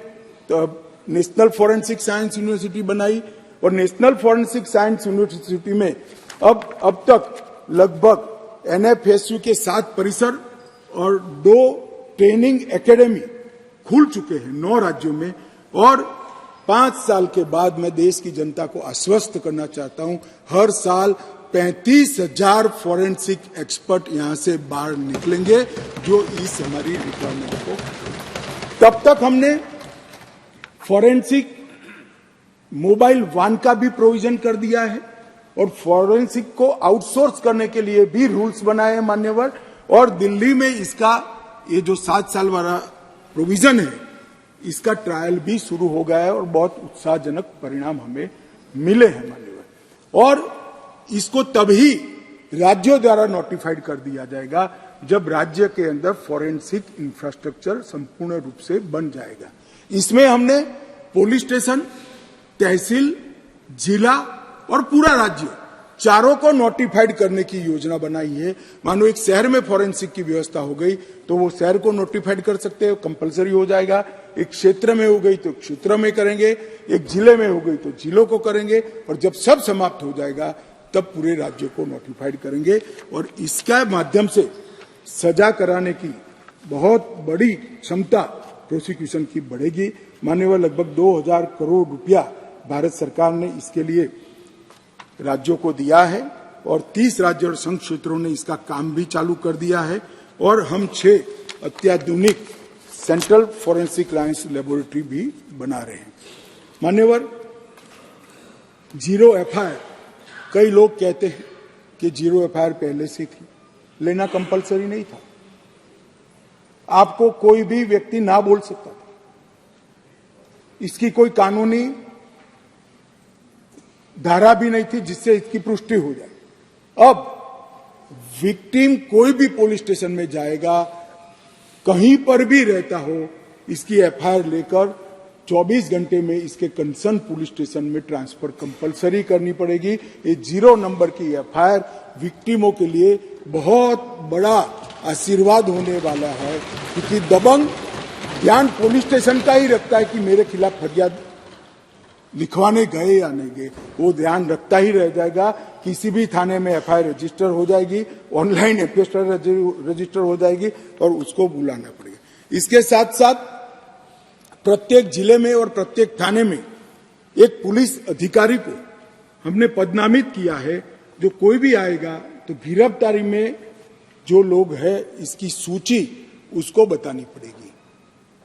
तब नेशनल फॉरेंसिक साइंस यूनिवर्सिटी बनाई, और नेशनल फॉरेंसिक साइंस यूनिवर्सिटी में अब तक लगभग NFSU के 7 परिसर और 2 ट्रेनिंग एकेडमी खुल चुके हैं 9 राज्यों में। और 5 साल के बाद मैं देश की जनता को आश्वस्त करना चाहता हूं, हर साल 35,000 फॉरेंसिक एक्सपर्ट यहां से बाहर निकलेंगे, जो इस हमारी रिक्वायरमेंट को। तब तक हमने फॉरेंसिक मोबाइल वान का भी प्रोविजन कर दिया है और फॉरेंसिक को आउटसोर्स करने के लिए भी रूल्स बनाए हैं मान्यवर। और दिल्ली में इसका ये जो 7 साल वाला प्रोविजन है, इसका ट्रायल भी शुरू हो गया है और बहुत उत्साहजनक परिणाम हमें मिले हैं मान्यवर। और इसको तभी राज्यों द्वारा नोटिफाइड कर दिया जाएगा जब राज्य के अंदर फॉरेंसिक इंफ्रास्ट्रक्चर संपूर्ण रूप से बन जाएगा। इसमें हमने पुलिस स्टेशन, तहसील, जिला और पूरा राज्य चारों को नोटिफाइड करने की योजना बनाई है। मानो एक शहर में फॉरेंसिक की व्यवस्था हो गई तो वो शहर को नोटिफाइड कर सकते हैं, कंपलसरी हो जाएगा। एक क्षेत्र में हो गई तो क्षेत्र में करेंगे, एक जिले में हो गई तो जिलों को करेंगे, और जब सब समाप्त हो जाएगा तब पूरे राज्य को नोटिफाइड करेंगे। और इसका माध्यम से सजा कराने की बहुत बड़ी क्षमता प्रोसिक्यूशन की बढ़ेगी। मान्यवर लगभग 2000 करोड़ रुपया भारत सरकार ने इसके लिए राज्यों को दिया है और 30 राज्य और संघ क्षेत्रों ने इसका काम भी चालू कर दिया है। और हम 6 अत्याधुनिक सेंट्रल फॉरेंसिक साइंस लेबोरेटरी भी बना रहे हैं। मान्यवर, जीरो एफआईआर, कई लोग कहते हैं कि जीरो एफआईआर पहले से थी, लेना कंपलसरी नहीं था। आपको कोई भी व्यक्ति ना बोल सकता था, इसकी कोई कानूनी धारा भी नहीं थी जिससे इसकी पुष्टि हो जाए। अब विक्टिम कोई भी पुलिस स्टेशन में जाएगा, कहीं पर भी रहता हो, इसकी एफआईआर लेकर 24 घंटे में इसके कंसर्न पुलिस स्टेशन में ट्रांसफर कंपलसरी करनी पड़ेगी। ये 0 नंबर की एफआईआर विक्टिमों के लिए बहुत बड़ा आशीर्वाद होने वाला है, क्योंकि दबंग ध्यान पुलिस स्टेशन का ही रखता है कि मेरे खिलाफ फरियाद लिखवाने गए या नहीं गए, वो ध्यान रखता ही रह जाएगा। किसी भी थाने में एफआईआर रजिस्टर हो जाएगी, ऑनलाइन एफआईआर रजिस्टर हो जाएगी और उसको बुलाना पड़ेगा। इसके साथ साथ प्रत्येक जिले में और प्रत्येक थाने में एक पुलिस अधिकारी को हमने पदनामित किया है। जो कोई भी आएगा तो गिरफ्तारी में जो लोग हैं इसकी सूची उसको बतानी पड़ेगी।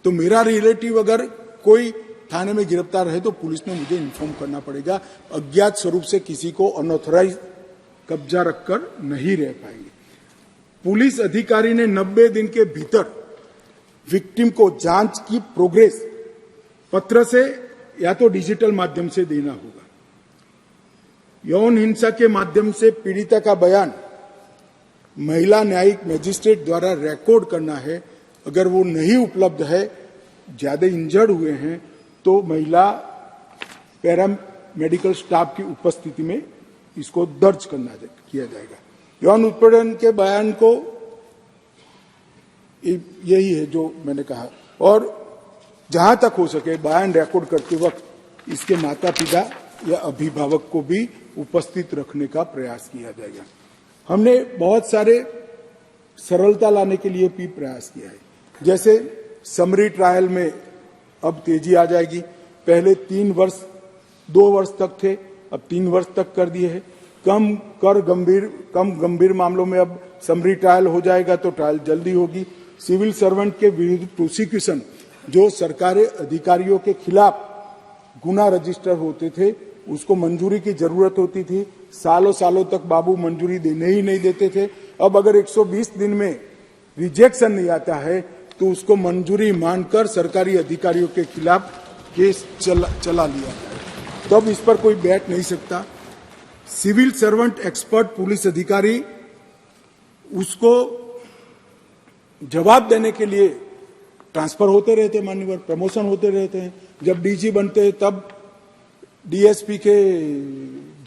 तो मेरा रिलेटिव अगर कोई थाने में गिरफ्तार है तो पुलिस ने मुझे इन्फॉर्म करना पड़ेगा। अज्ञात स्वरूप से किसी को अनऑथराइज कब्जा रखकर नहीं रह पाएंगे। पुलिस अधिकारी ने 90 दिन के भीतर विक्टिम को जांच की प्रोग्रेस पत्र से या तो डिजिटल माध्यम से देना होगा। यौन हिंसा के माध्यम से पीड़िता का बयान महिला न्यायिक मजिस्ट्रेट द्वारा रिकॉर्ड करना है। अगर वो नहीं उपलब्ध है, ज्यादा इंजर्ड हुए हैं, तो महिला पैरा मेडिकल स्टाफ की उपस्थिति में इसको दर्ज किया जाएगा। यौन उत्पीड़न के बयान को यही है जो मैंने कहा। और जहां तक हो सके बयान रिकॉर्ड करते वक्त इसके माता पिता या अभिभावक को भी उपस्थित रखने का प्रयास किया जाएगा। हमने बहुत सारे सरलता लाने के लिए भी प्रयास किया है। जैसे समरी ट्रायल में अब तेजी आ जाएगी। पहले 2 वर्ष तक थे, अब 3 वर्ष तक कर दिए हैं। कम गंभीर मामलों में अब समरी ट्रायल हो जाएगा तो ट्रायल जल्दी होगी। सिविल सर्वेंट के विरुद्ध प्रोसिक्यूशन, जो सरकारी अधिकारियों के खिलाफ गुना रजिस्टर होते थे, उसको मंजूरी की जरूरत होती थी। सालों सालों तक बाबू मंजूरी देने ही नहीं देते थे। अब अगर 120 दिन में रिजेक्शन नहीं आता है तो उसको मंजूरी मानकर सरकारी अधिकारियों के खिलाफ केस चला लिया जाए। तब इस पर कोई बैठ नहीं सकता। सिविल सर्वेंट एक्सपर्ट पुलिस अधिकारी, उसको जवाब देने के लिए ट्रांसफर होते रहते, मान्यवर प्रमोशन होते रहते हैं। जब डीजी बनते हैं तब डीएसपी के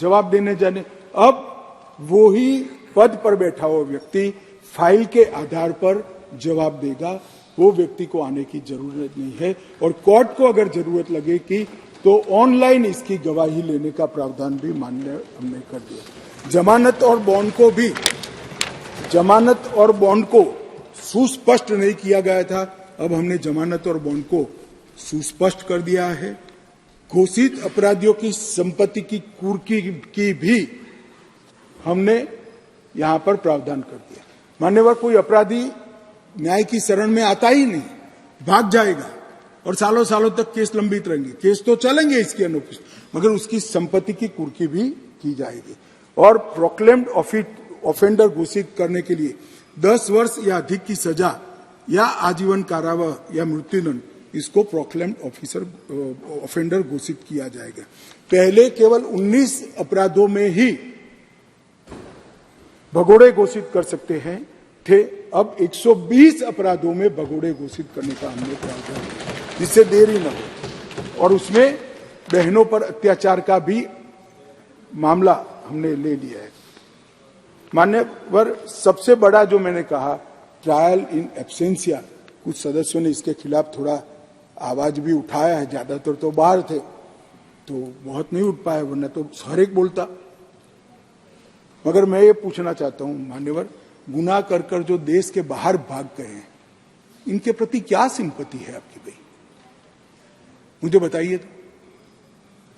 जवाब देने जाने। अब वो ही पद पर बैठा हुआ व्यक्ति फाइल के आधार पर जवाब देगा। वो व्यक्ति को आने की जरूरत नहीं है। और कोर्ट को अगर जरूरत लगेगी तो ऑनलाइन इसकी गवाही लेने का प्रावधान भी मान्य हमने कर दिया। जमानत और बॉन्ड को सुस्पष्ट नहीं किया गया था, अब हमने जमानत और बॉन्ड को सुस्पष्ट कर दिया है। घोषित अपराधियों की संपत्ति की कुर्की की भी हमने यहां पर प्रावधान कर दिया। मान्यवर, कोई अपराधी न्याय की शरण में आता ही नहीं, भाग जाएगा और सालों सालों तक केस लंबित रहेंगे। केस तो चलेंगे इसके अनुपस्थित, मगर उसकी संपत्ति की कुर्की भी की जाएगी। और प्रोक्लेम्ड ऑफेंडर घोषित करने के लिए 10 वर्ष या अधिक की सजा या आजीवन कारावास या मृत्युदंड, इसको प्रोक्लेम्ड ऑफेंडर घोषित किया जाएगा। पहले केवल 19 अपराधों में ही भगोड़े घोषित कर सकते थे, अब 120 अपराधों में भगोड़े घोषित करने का हमने प्रावधान किया, जिससे देरी न हो। और उसमें बहनों पर अत्याचार का भी मामला हमने ले लिया है। मान्यवर, सबसे बड़ा जो मैंने कहा ट्रायल इन एब्सेंसिया, कुछ सदस्यों ने इसके खिलाफ थोड़ा आवाज भी उठाया है, ज्यादातर तो बाहर थे तो बहुत नहीं उठ पाए, वरना तो हर एक बोलता। मगर मैं ये पूछना चाहता हूं मान्यवर, गुनाह कर कर जो देश के बाहर भाग गए हैं, इनके प्रति क्या सिंपैथी है आपकी भाई? मुझे बताइए तो।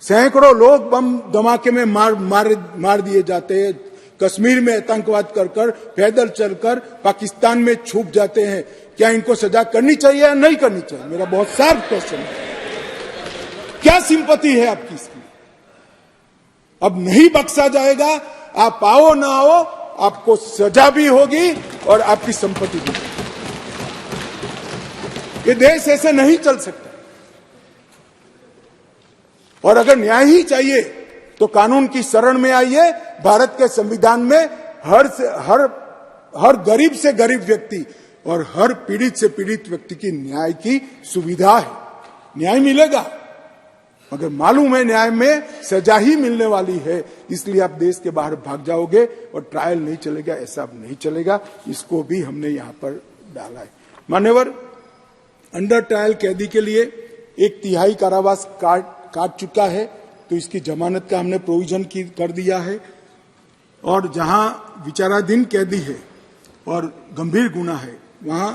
सैकड़ों लोग बम धमाके में मार दिए जाते हैं, कश्मीर में आतंकवाद कर कर, पैदल चलकर पाकिस्तान में छुप जाते हैं। क्या इनको सजा करनी चाहिए या नहीं करनी चाहिए? मेरा बहुत साफ क्वेश्चन है। क्या सिंपैथी है आपकी इसकी? अब नहीं बख्शा जाएगा, आप आओ ना आओ, आपको सजा भी होगी और आपकी संपत्ति भी। ये देश ऐसे नहीं चल सकता। और अगर न्याय ही चाहिए तो कानून की शरण में आइए। भारत के संविधान में हर गरीब से गरीब व्यक्ति और हर पीड़ित से पीड़ित व्यक्ति की न्याय की सुविधा है। न्याय मिलेगा, मगर मालूम है न्याय में सजा ही मिलने वाली है, इसलिए आप देश के बाहर भाग जाओगे और ट्रायल नहीं चलेगा। ऐसा अब नहीं चलेगा, इसको भी हमने यहां पर डाला है। मान्यवर, अंडर ट्रायल कैदी के लिए 1/3 कारावास काट चुका है, तो इसकी जमानत का हमने प्रोविजन कर दिया है। और जहां विचाराधीन कैदी है और गंभीर गुना है, वहां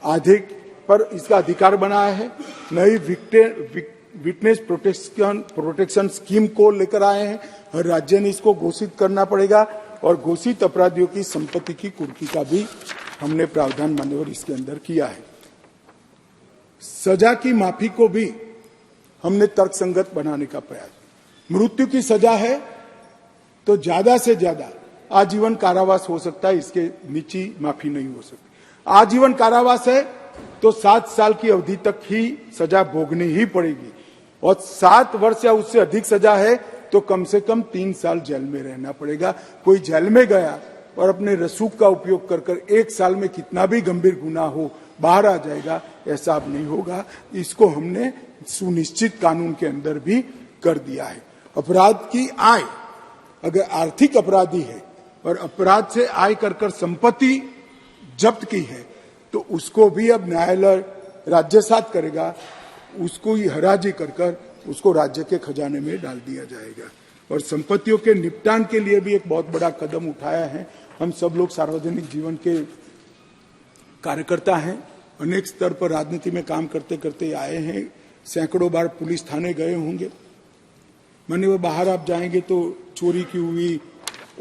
आधे पर इसका अधिकार बनाया है। नई विटनेस प्रोटेक्शन स्कीम को लेकर आए हैं। हर राज्य ने इसको घोषित करना पड़ेगा और घोषित अपराधियों की संपत्ति की कुर्की का भी हमने प्रावधान मान्यवर इसके अंदर किया है। सजा की माफी को भी हमने तर्कसंगत बनाने का प्रयास। मृत्यु की सजा है तो ज्यादा से ज्यादा आजीवन कारावास हो सकता है, इसके नीचे माफी नहीं हो सकती। आजीवन कारावास है तो 7 साल की अवधि तक ही सजा भोगनी ही पड़ेगी, और 7 वर्ष या उससे अधिक सजा है तो कम से कम 3 साल जेल में रहना पड़ेगा। कोई जेल में गया और अपने रसूख का उपयोग कर कर 1 साल में कितना भी गंभीर गुनाह हो बाहर आ जाएगा, ऐसा अब नहीं होगा। इसको हमने सुनिश्चित कानून के अंदर भी कर दिया है। अपराध की आय, अगर आर्थिक अपराधी है और अपराध से आय कर कर संपत्ति जब्त की है तो उसको भी अब न्यायालय राज्यसात करेगा, उसको ही हराजी कर कर उसको राज्य के खजाने में डाल दिया जाएगा। और संपत्तियों के निपटान के लिए भी एक बहुत बड़ा कदम उठाया है। हम सब लोग सार्वजनिक जीवन के कार्यकर्ता हैं, अनेक स्तर पर राजनीति में काम करते करते आए हैं, सैकड़ों बार पुलिस थाने गए होंगे। माने वो बाहर आप जाएंगे तो चोरी की हुई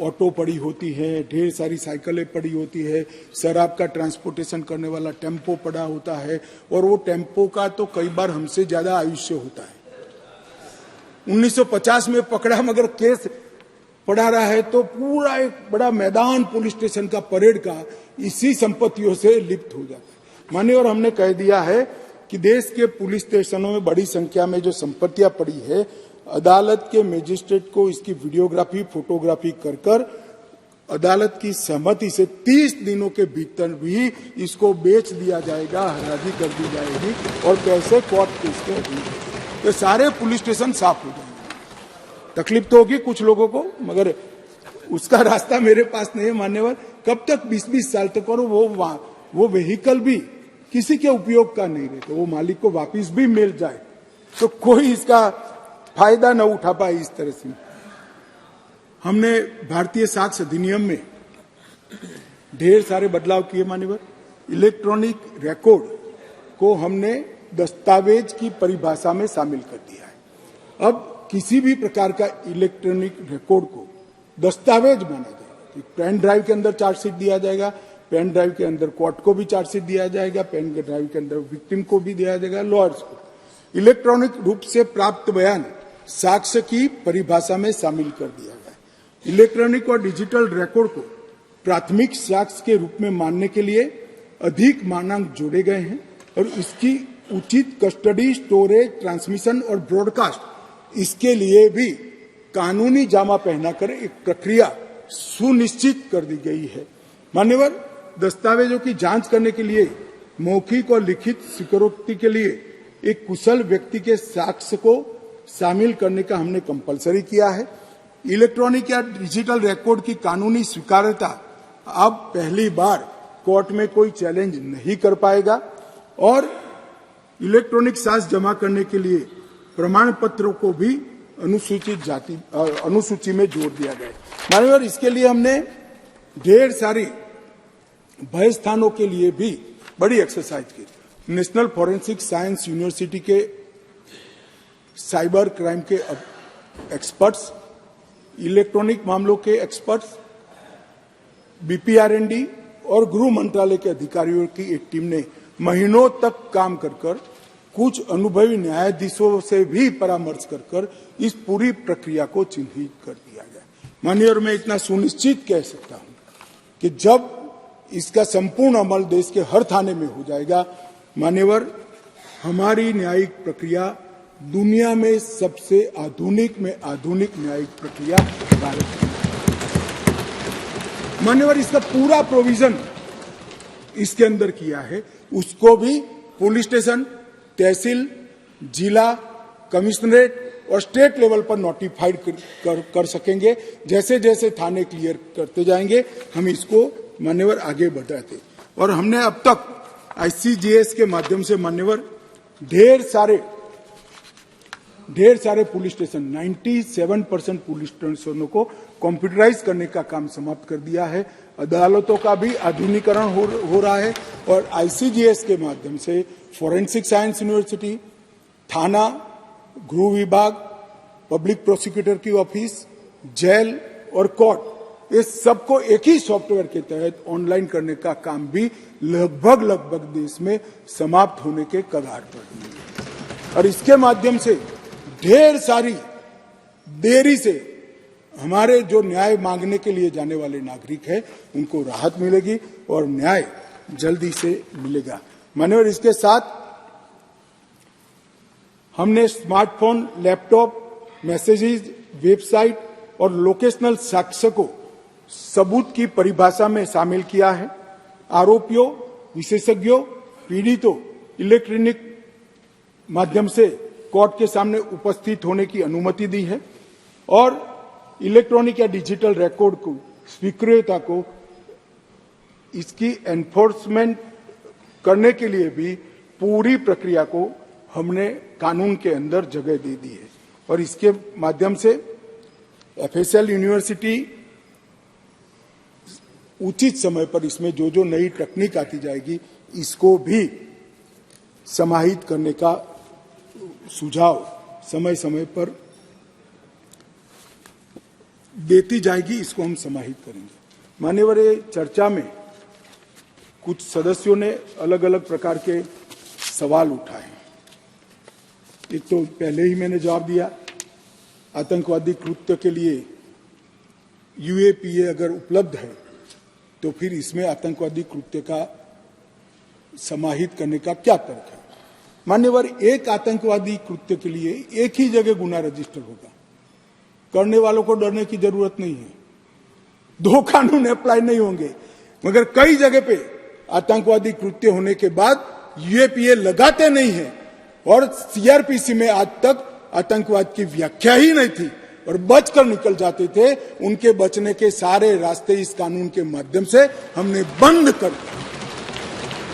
ऑटो पड़ी होती है, ढेर सारी साइकिलें पड़ी होती है, शराब का ट्रांसपोर्टेशन करने वाला टेम्पो पड़ा होता है, और वो टेम्पो का तो कई बार हमसे ज्यादा आयुष्य होता है। 1950 में पकड़ा, मगर केस पड़ा रहा है तो पूरा एक बड़ा मैदान पुलिस स्टेशन का परेड का इसी संपत्तियों से लिप्त हो जाता है। माने, और हमने कह दिया है कि देश के पुलिस स्टेशनों में बड़ी संख्या में जो संपत्तियां पड़ी है, अदालत के मजिस्ट्रेट को इसकी वीडियोग्राफी फोटोग्राफी कर कर अदालत की सहमति से 30 दिनों के भीतर भी इसको बेच दिया जाएगा, हराजी कर दी जाएगी और पैसे कोर्ट केस के अधीन, तो सारे पुलिस स्टेशन साफ हो जाएंगे। तकलीफ तो होगी कुछ लोगों को, मगर उसका रास्ता मेरे पास नहीं है मान्यवर। कब तक 20-20 साल तक, और वो व्हीकल भी किसी के उपयोग का नहीं रहता, वो मालिक को वापिस भी मिल जाए तो कोई इसका फायदा न उठा पाए। इस तरह से हमने भारतीय साक्ष्य अधिनियम में ढेर सारे बदलाव किए मान्यवर। इलेक्ट्रॉनिक रिकॉर्ड को हमने दस्तावेज की परिभाषा में शामिल कर दिया है। अब किसी भी प्रकार का इलेक्ट्रॉनिक रिकॉर्ड को दस्तावेज माना जाएगा। पेन ड्राइव के अंदर चार्जशीट दिया जाएगा, पेन ड्राइव के अंदर कोर्ट को भी चार्जशीट दिया जाएगा, पेन ड्राइव के अंदर विक्टिम को भी दिया जाएगा, लॉयर्स को। इलेक्ट्रॉनिक रूप से प्राप्त बयान साक्ष्य की परिभाषा में शामिल कर दिया गया। इलेक्ट्रॉनिक और डिजिटल रिकॉर्ड को प्राथमिक साक्ष्य के रूप में मानने के लिए अधिक मानक जोड़े गए हैं और इसकी उचित कस्टडी, स्टोरेज, ट्रांसमिशन और ब्रॉडकास्ट, इसके लिए भी कानूनी जामा पहनाकर एक प्रक्रिया सुनिश्चित कर दी गई है। मान्यवर, दस्तावेजों की जांच करने के लिए मौखिक और लिखित स्वीकारोक्ति के लिए एक कुशल व्यक्ति के साक्ष्य को शामिल करने का हमने कंपलसरी किया है। इलेक्ट्रॉनिक या डिजिटल रिकॉर्ड की कानूनी स्वीकार्यता अब पहली बार कोर्ट में कोई चैलेंज नहीं कर पाएगा और इलेक्ट्रॉनिक साक्ष्य जमा करने के लिए प्रमाण पत्रों को भी अनुसूची में जोड़ दिया गया है। माननीय, इसके लिए हमने ढेर सारी भय स्थानों के लिए भी बड़ी एक्सरसाइज की। नेशनल फॉरेंसिक साइंस यूनिवर्सिटी के साइबर क्राइम के एक्सपर्ट्स, इलेक्ट्रॉनिक मामलों के एक्सपर्ट्स, बीपीआरएनडी और गृह मंत्रालय के अधिकारियों की एक टीम ने महीनों तक काम कर कुछ अनुभवी न्यायाधीशों से भी परामर्श कर इस पूरी प्रक्रिया को चिन्हित कर दिया गया। माननीय, मैं इतना सुनिश्चित कह सकता हूं कि जब इसका संपूर्ण अमल देश के हर थाने में हो जाएगा, मान्यवर, हमारी न्यायिक प्रक्रिया दुनिया में सबसे आधुनिक में आधुनिक न्यायिक प्रक्रिया भारत में। मान्यवर, इसका पूरा प्रोविजन इसके अंदर किया है। उसको भी पुलिस स्टेशन, तहसील, जिला, कमिश्नरेट और स्टेट लेवल पर नोटिफाइड कर सकेंगे। जैसे जैसे थाने क्लियर करते जाएंगे हम इसको मान्यवर आगे बढ़ाते। और हमने अब तक आईसीजीएस के माध्यम से मान्यवर ढेर सारे पुलिस स्टेशन 97% पुलिस स्टेशनों को कंप्यूटराइज करने का काम समाप्त कर दिया है। अदालतों का भी आधुनिकीकरण हो रहा है और आईसीजीएस के माध्यम से फॉरेंसिक साइंस यूनिवर्सिटी, थाना, गृह विभाग, पब्लिक प्रोसिक्यूटर की ऑफिस, जेल और कोर्ट, इस सबको एक ही सॉफ्टवेयर के तहत ऑनलाइन करने का काम भी लगभग देश में समाप्त होने के कगार पर है। और इसके माध्यम से ढेर सारी देरी से हमारे जो न्याय मांगने के लिए जाने वाले नागरिक हैं उनको राहत मिलेगी और न्याय जल्दी से मिलेगा। माननीय, इसके साथ हमने स्मार्टफोन, लैपटॉप, मैसेजेस, वेबसाइट और लोकेशनल साक्ष्य को सबूत की परिभाषा में शामिल किया है। आरोपियों, विशेषज्ञों, पीड़ितों इलेक्ट्रॉनिक माध्यम से कोर्ट के सामने उपस्थित होने की अनुमति दी है और इलेक्ट्रॉनिक या डिजिटल रिकॉर्ड को स्वीकार्यता को इसकी एनफोर्समेंट करने के लिए भी पूरी प्रक्रिया को हमने कानून के अंदर जगह दे दी है। और इसके माध्यम से एफएसएल यूनिवर्सिटी उचित समय पर इसमें जो नई तकनीक आती जाएगी इसको भी समाहित करने का सुझाव समय समय पर देती जाएगी, इसको हम समाहित करेंगे। मान्यवर, चर्चा में कुछ सदस्यों ने अलग अलग प्रकार के सवाल उठाए। एक तो पहले ही मैंने जवाब दिया, आतंकवादी कृत्य के लिए यूएपीए अगर उपलब्ध है तो फिर इसमें आतंकवादी कृत्य का समाहित करने का क्या तर्क है। मान्यवर, एक आतंकवादी कृत्य के लिए एक ही जगह गुना रजिस्टर होगा, करने वालों को डरने की जरूरत नहीं है। दो कानून अप्लाई नहीं होंगे, मगर कई जगह पे आतंकवादी कृत्य होने के बाद यूएपीए लगाते नहीं है और सीआरपीसी में आज तक आतंकवाद की व्याख्या ही नहीं थी और बचकर निकल जाते थे। उनके बचने के सारे रास्ते इस कानून के माध्यम से हमने बंद कर दिए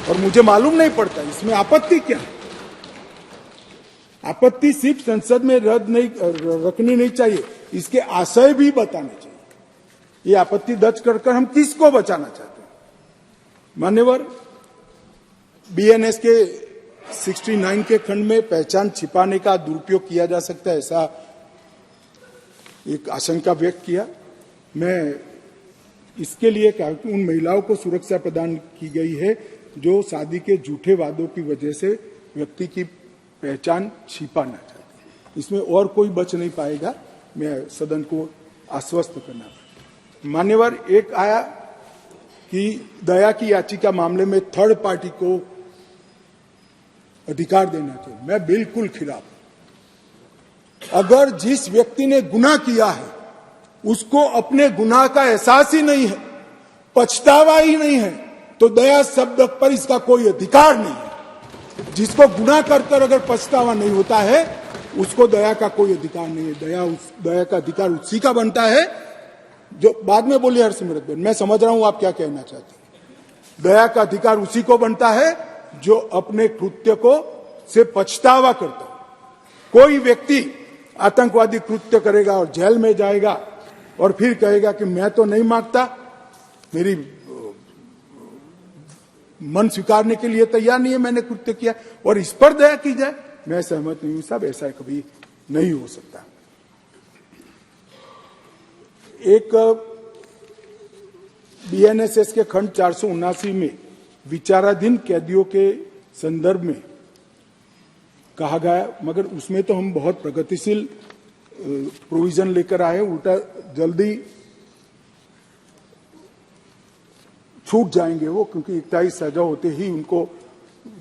और मुझे मालूम नहीं पड़ता इसमें आपत्ति क्या है। आपत्ति सिर्फ संसद में रखनी नहीं चाहिए, इसके आशय भी बताने चाहिए। ये आपत्ति दर्ज कर हम किसको बचाना चाहते हैं। मान्यवर, बीएनएस के 69 के खंड में पहचान छिपाने का दुरुपयोग किया जा सकता है, ऐसा एक आशंका व्यक्त किया। मैं इसके लिए कहा कि उन महिलाओं को सुरक्षा प्रदान की गई है जो शादी के झूठे वादों की वजह से व्यक्ति की पहचान छिपाना चाहते हैं। इसमें और कोई बच नहीं पाएगा, मैं सदन को आश्वस्त करना। मान्यवर, एक आया कि दया की याचिका मामले में थर्ड पार्टी को अधिकार देना चाहिए। मैं बिल्कुल खिलाफ। अगर जिस व्यक्ति ने गुनाह किया है उसको अपने गुनाह का एहसास ही नहीं है, पछतावा ही नहीं है, तो दया शब्द पर इसका कोई अधिकार नहीं है। जिसको गुनाह कर अगर पछतावा नहीं होता है उसको दया का कोई अधिकार नहीं है। दया का अधिकार उसी का बनता है जो बाद में बोली हरसिमरत बहन, मैं समझ रहा हूं आप क्या कहना चाहते हैं। दया का अधिकार उसी को बनता है जो अपने कृत्य को से पछतावा करता है। कोई व्यक्ति आतंकवादी कृत्य करेगा और जेल में जाएगा और फिर कहेगा कि मैं तो नहीं मांगता, मेरी मन स्वीकारने के लिए तैयार नहीं है, मैंने कृत्य किया, और इस पर दया की जाए, मैं सहमत नहीं हूं साहब, ऐसा कभी नहीं हो सकता। एक बीएनएसएस के खंड 479 में विचाराधीन कैदियों के संदर्भ में कहा गया, मगर उसमें तो हम बहुत प्रगतिशील प्रोविजन लेकर आए, उल्टा जल्दी छूट जाएंगे वो, क्योंकि 21 सजा होते ही उनको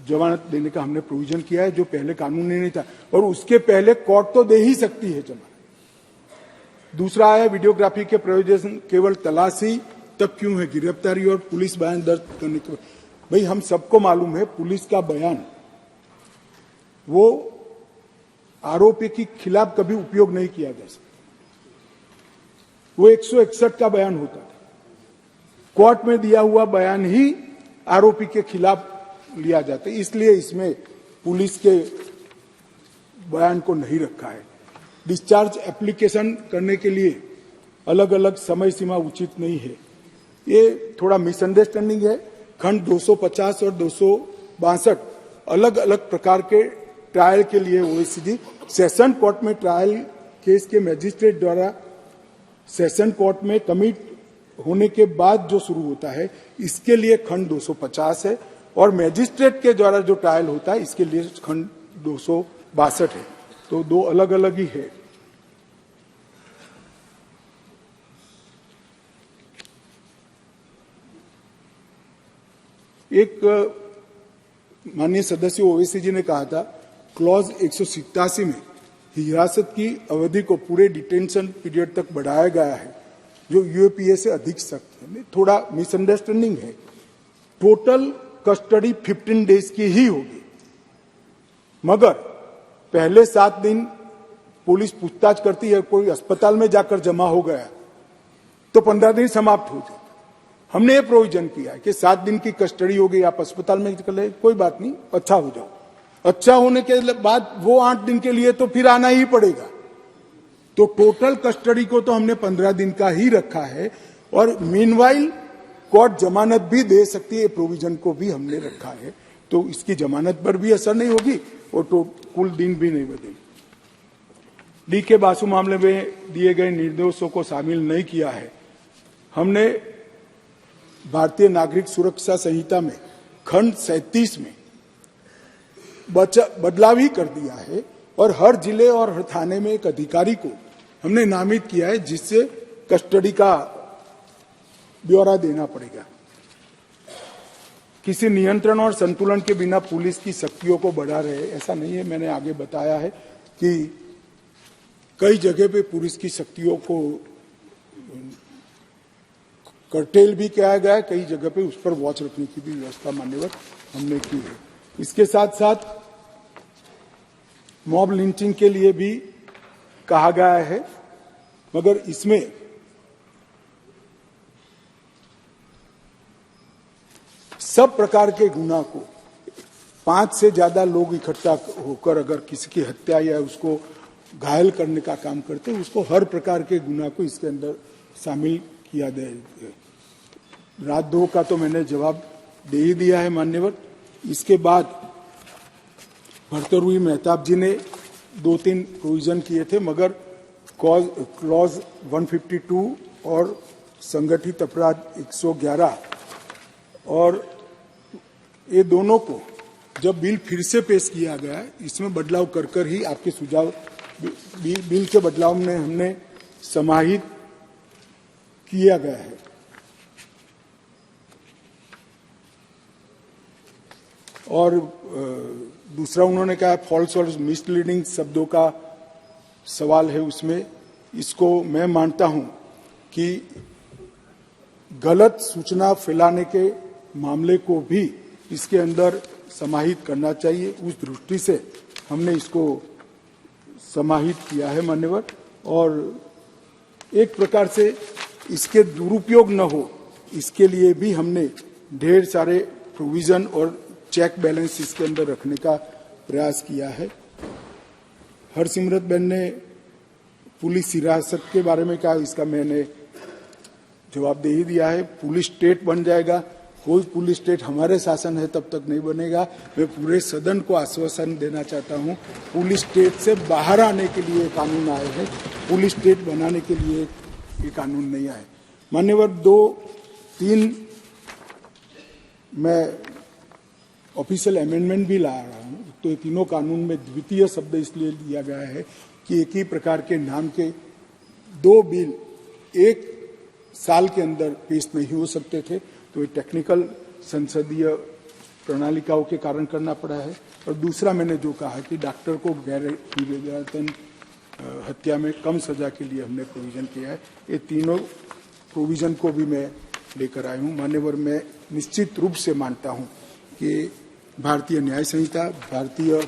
जमानत देने का हमने प्रोविजन किया है, जो पहले कानून में नहीं था, और उसके पहले कोर्ट तो दे ही सकती है जमानत। दूसरा है वीडियोग्राफी के प्रयोजन केवल तलाशी तक क्यों है, गिरफ्तारी और पुलिस बयान दर्ज करने के। भाई हम सबको मालूम है पुलिस का बयान वो आरोपी के खिलाफ कभी उपयोग नहीं किया जा सकता। वो 161 का बयान होता था, कोर्ट में दिया हुआ बयान ही आरोपी के खिलाफ लिया जाता है, इसलिए इसमें पुलिस के बयान को नहीं रखा है। डिस्चार्ज एप्लीकेशन करने के लिए अलग अलग समय सीमा उचित नहीं है, ये थोड़ा मिसअंडरस्टैंडिंग है। खंड 250 और 262 अलग अलग प्रकार के ट्रायल के लिए ओएसीडी सेशन कोर्ट में ट्रायल केस के मजिस्ट्रेट द्वारा सेशन कोर्ट में कमिट होने के बाद जो शुरू होता है, इसके लिए खंड 250 है, और मजिस्ट्रेट के द्वारा जो ट्रायल होता है इसके लिए खंड 262 है, तो दो अलग अलग ही है। एक माननीय सदस्य ओवैसी जी ने कहा था क्लॉज 187 में हिरासत की अवधि को पूरे डिटेंशन पीरियड तक बढ़ाया गया है, जो यूएपीए से अधिक सख्त है। थोड़ा मिसअंडरस्टैंडिंग है। टोटल कस्टडी 15 डेज की ही होगी, मगर पहले 7 दिन पुलिस पूछताछ करती है, कोई अस्पताल में जाकर जमा हो गया तो 15 दिन समाप्त हो जाए। हमने ये प्रोविजन किया है कि 7 दिन की कस्टडी हो गई, आप अस्पताल में कर ले, कोई बात नहीं, अच्छा हो जाओ। अच्छा होने के बाद वो 8 दिन के लिए तो फिर आना ही पड़ेगा, तो टोटल कस्टडी को तो हमने 15 दिन का ही रखा है, और मीनवाइल कोर्ट जमानत भी दे सकती है, प्रोविजन को भी हमने रखा है, तो इसकी जमानत पर भी असर नहीं होगी और तो कुल दिन भी नहीं बदलेगी। डी के बासु मामले में दिए गए निर्देशों को शामिल नहीं किया है। हमने भारतीय नागरिक सुरक्षा संहिता में खंड 37 में बदलाव ही कर दिया है, और हर जिले और हर थाने में एक अधिकारी को हमने नामित किया है, जिससे कस्टडी का ब्यौरा देना पड़ेगा। किसी नियंत्रण और संतुलन के बिना पुलिस की शक्तियों को बढ़ा रहे, ऐसा नहीं है। मैंने आगे बताया है कि कई जगह पे पुलिस की शक्तियों को कर्टेल भी किया गया है, कई जगह पे उस पर वॉच रखने की भी व्यवस्था मान्यवर हमने की है। इसके साथ साथ मॉब लिंचिंग के लिए भी कहा गया है, मगर इसमें सब प्रकार के गुनाह को 5 से ज्यादा लोग इकट्ठा होकर अगर किसी की हत्या या उसको घायल करने का काम करते हैं, उसको हर प्रकार के गुनाह को इसके अंदर शामिल किया जाए। राजद्रोह का तो मैंने जवाब दे ही दिया है मान्यवर। इसके बाद भर्तृहरि मेहताब जी ने 2-3 प्रोविजन किए थे, मगर क्लॉज 152 और संगठित अपराध 111 और ये दोनों को जब बिल फिर से पेश किया गया, इसमें बदलाव कर ही आपके सुझाव बिल के बदलाव में हमने समाहित किया गया है। और दूसरा उन्होंने कहा फॉल्स और मिसलीडिंग शब्दों का सवाल है उसमें। इसको मैं मानता हूं कि गलत सूचना फैलाने के मामले को भी इसके अंदर समाहित करना चाहिए। उस दृष्टि से हमने इसको समाहित किया है मान्यवर, और एक प्रकार से इसके दुरुपयोग न हो इसके लिए भी हमने ढेर सारे प्रोविजन और चेक बैलेंस इसके अंदर रखने का प्रयास किया है। हरसिमरत बहन ने पुलिस हिरासत के बारे में कहा, इसका मैंने जवाब दे ही दिया है। पुलिस स्टेट बन जाएगा, कोई पुलिस स्टेट हमारे शासन है तब तक नहीं बनेगा। मैं पूरे सदन को आश्वासन देना चाहता हूं, पुलिस स्टेट से बाहर आने के लिए कानून आए हैं, पुलिस स्टेट बनाने के लिए ये कानून नहीं आए। मान्यवर, 2-3 मैं ऑफिशियल अमेंडमेंट भी ला रहा हूं, तो ये तीनों कानून में द्वितीय शब्द इसलिए दिया गया है कि एक ही प्रकार के नाम के 2 बिल 1 साल के अंदर पेश नहीं हो सकते थे, तो ये टेक्निकल संसदीय प्रणालिकाओं के कारण करना पड़ा है। और दूसरा मैंने जो कहा कि डॉक्टर को गैर विवेचन हत्या में कम सजा के लिए हमने प्रोविजन किया है, ये तीनों प्रोविजन को भी मैं लेकर आया हूं। मान्यवर, मैं निश्चित रूप से मानता हूं कि भारतीय न्याय संहिता, भारतीय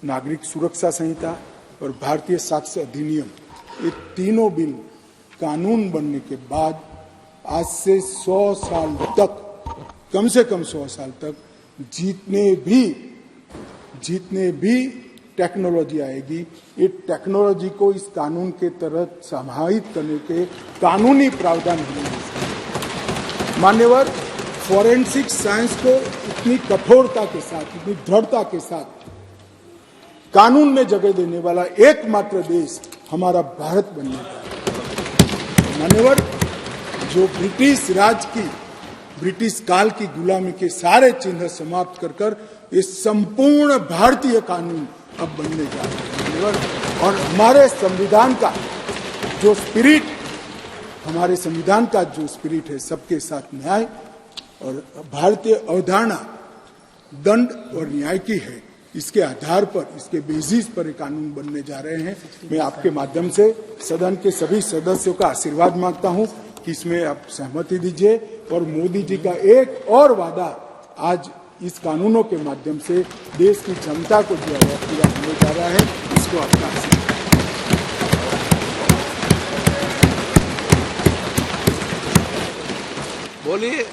नागरिक सुरक्षा संहिता और भारतीय साक्ष्य अधिनियम, ये तीनों बिल कानून बनने के बाद आज से 100 साल तक, कम से कम 100 साल तक जितने भी टेक्नोलॉजी आएगी, ये टेक्नोलॉजी को इस कानून के तहत समाहित करने के कानूनी प्रावधान होंगे। मान्यवर, फॉरेंसिक साइंस को इतनी कठोरता के साथ, इतनी दृढ़ता के साथ कानून में जगह देने वाला एकमात्र देश हमारा भारत बनने का है। मान्यवर, जो ब्रिटिश राज की, ब्रिटिश काल की गुलामी के सारे चिन्ह समाप्त कर ये संपूर्ण भारतीय कानून अब बनने जा रहे हैं। और हमारे संविधान का जो स्पिरिट, हमारे संविधान का जो स्पिरिट है, सबके साथ न्याय, और भारतीय अवधारणा दंड और न्याय की है, इसके आधार पर, इसके बेसिस पर ये कानून बनने जा रहे हैं। मैं आपके माध्यम से सदन के सभी सदस्यों का आशीर्वाद मांगता हूं कि इसमें आप सहमति दीजिए, और मोदी जी का एक और वादा आज इस कानूनों के माध्यम से देश की जनता को दिया गया पूरा होने जा रहा है, इसको आपका आशीर्वाद। बोलिए।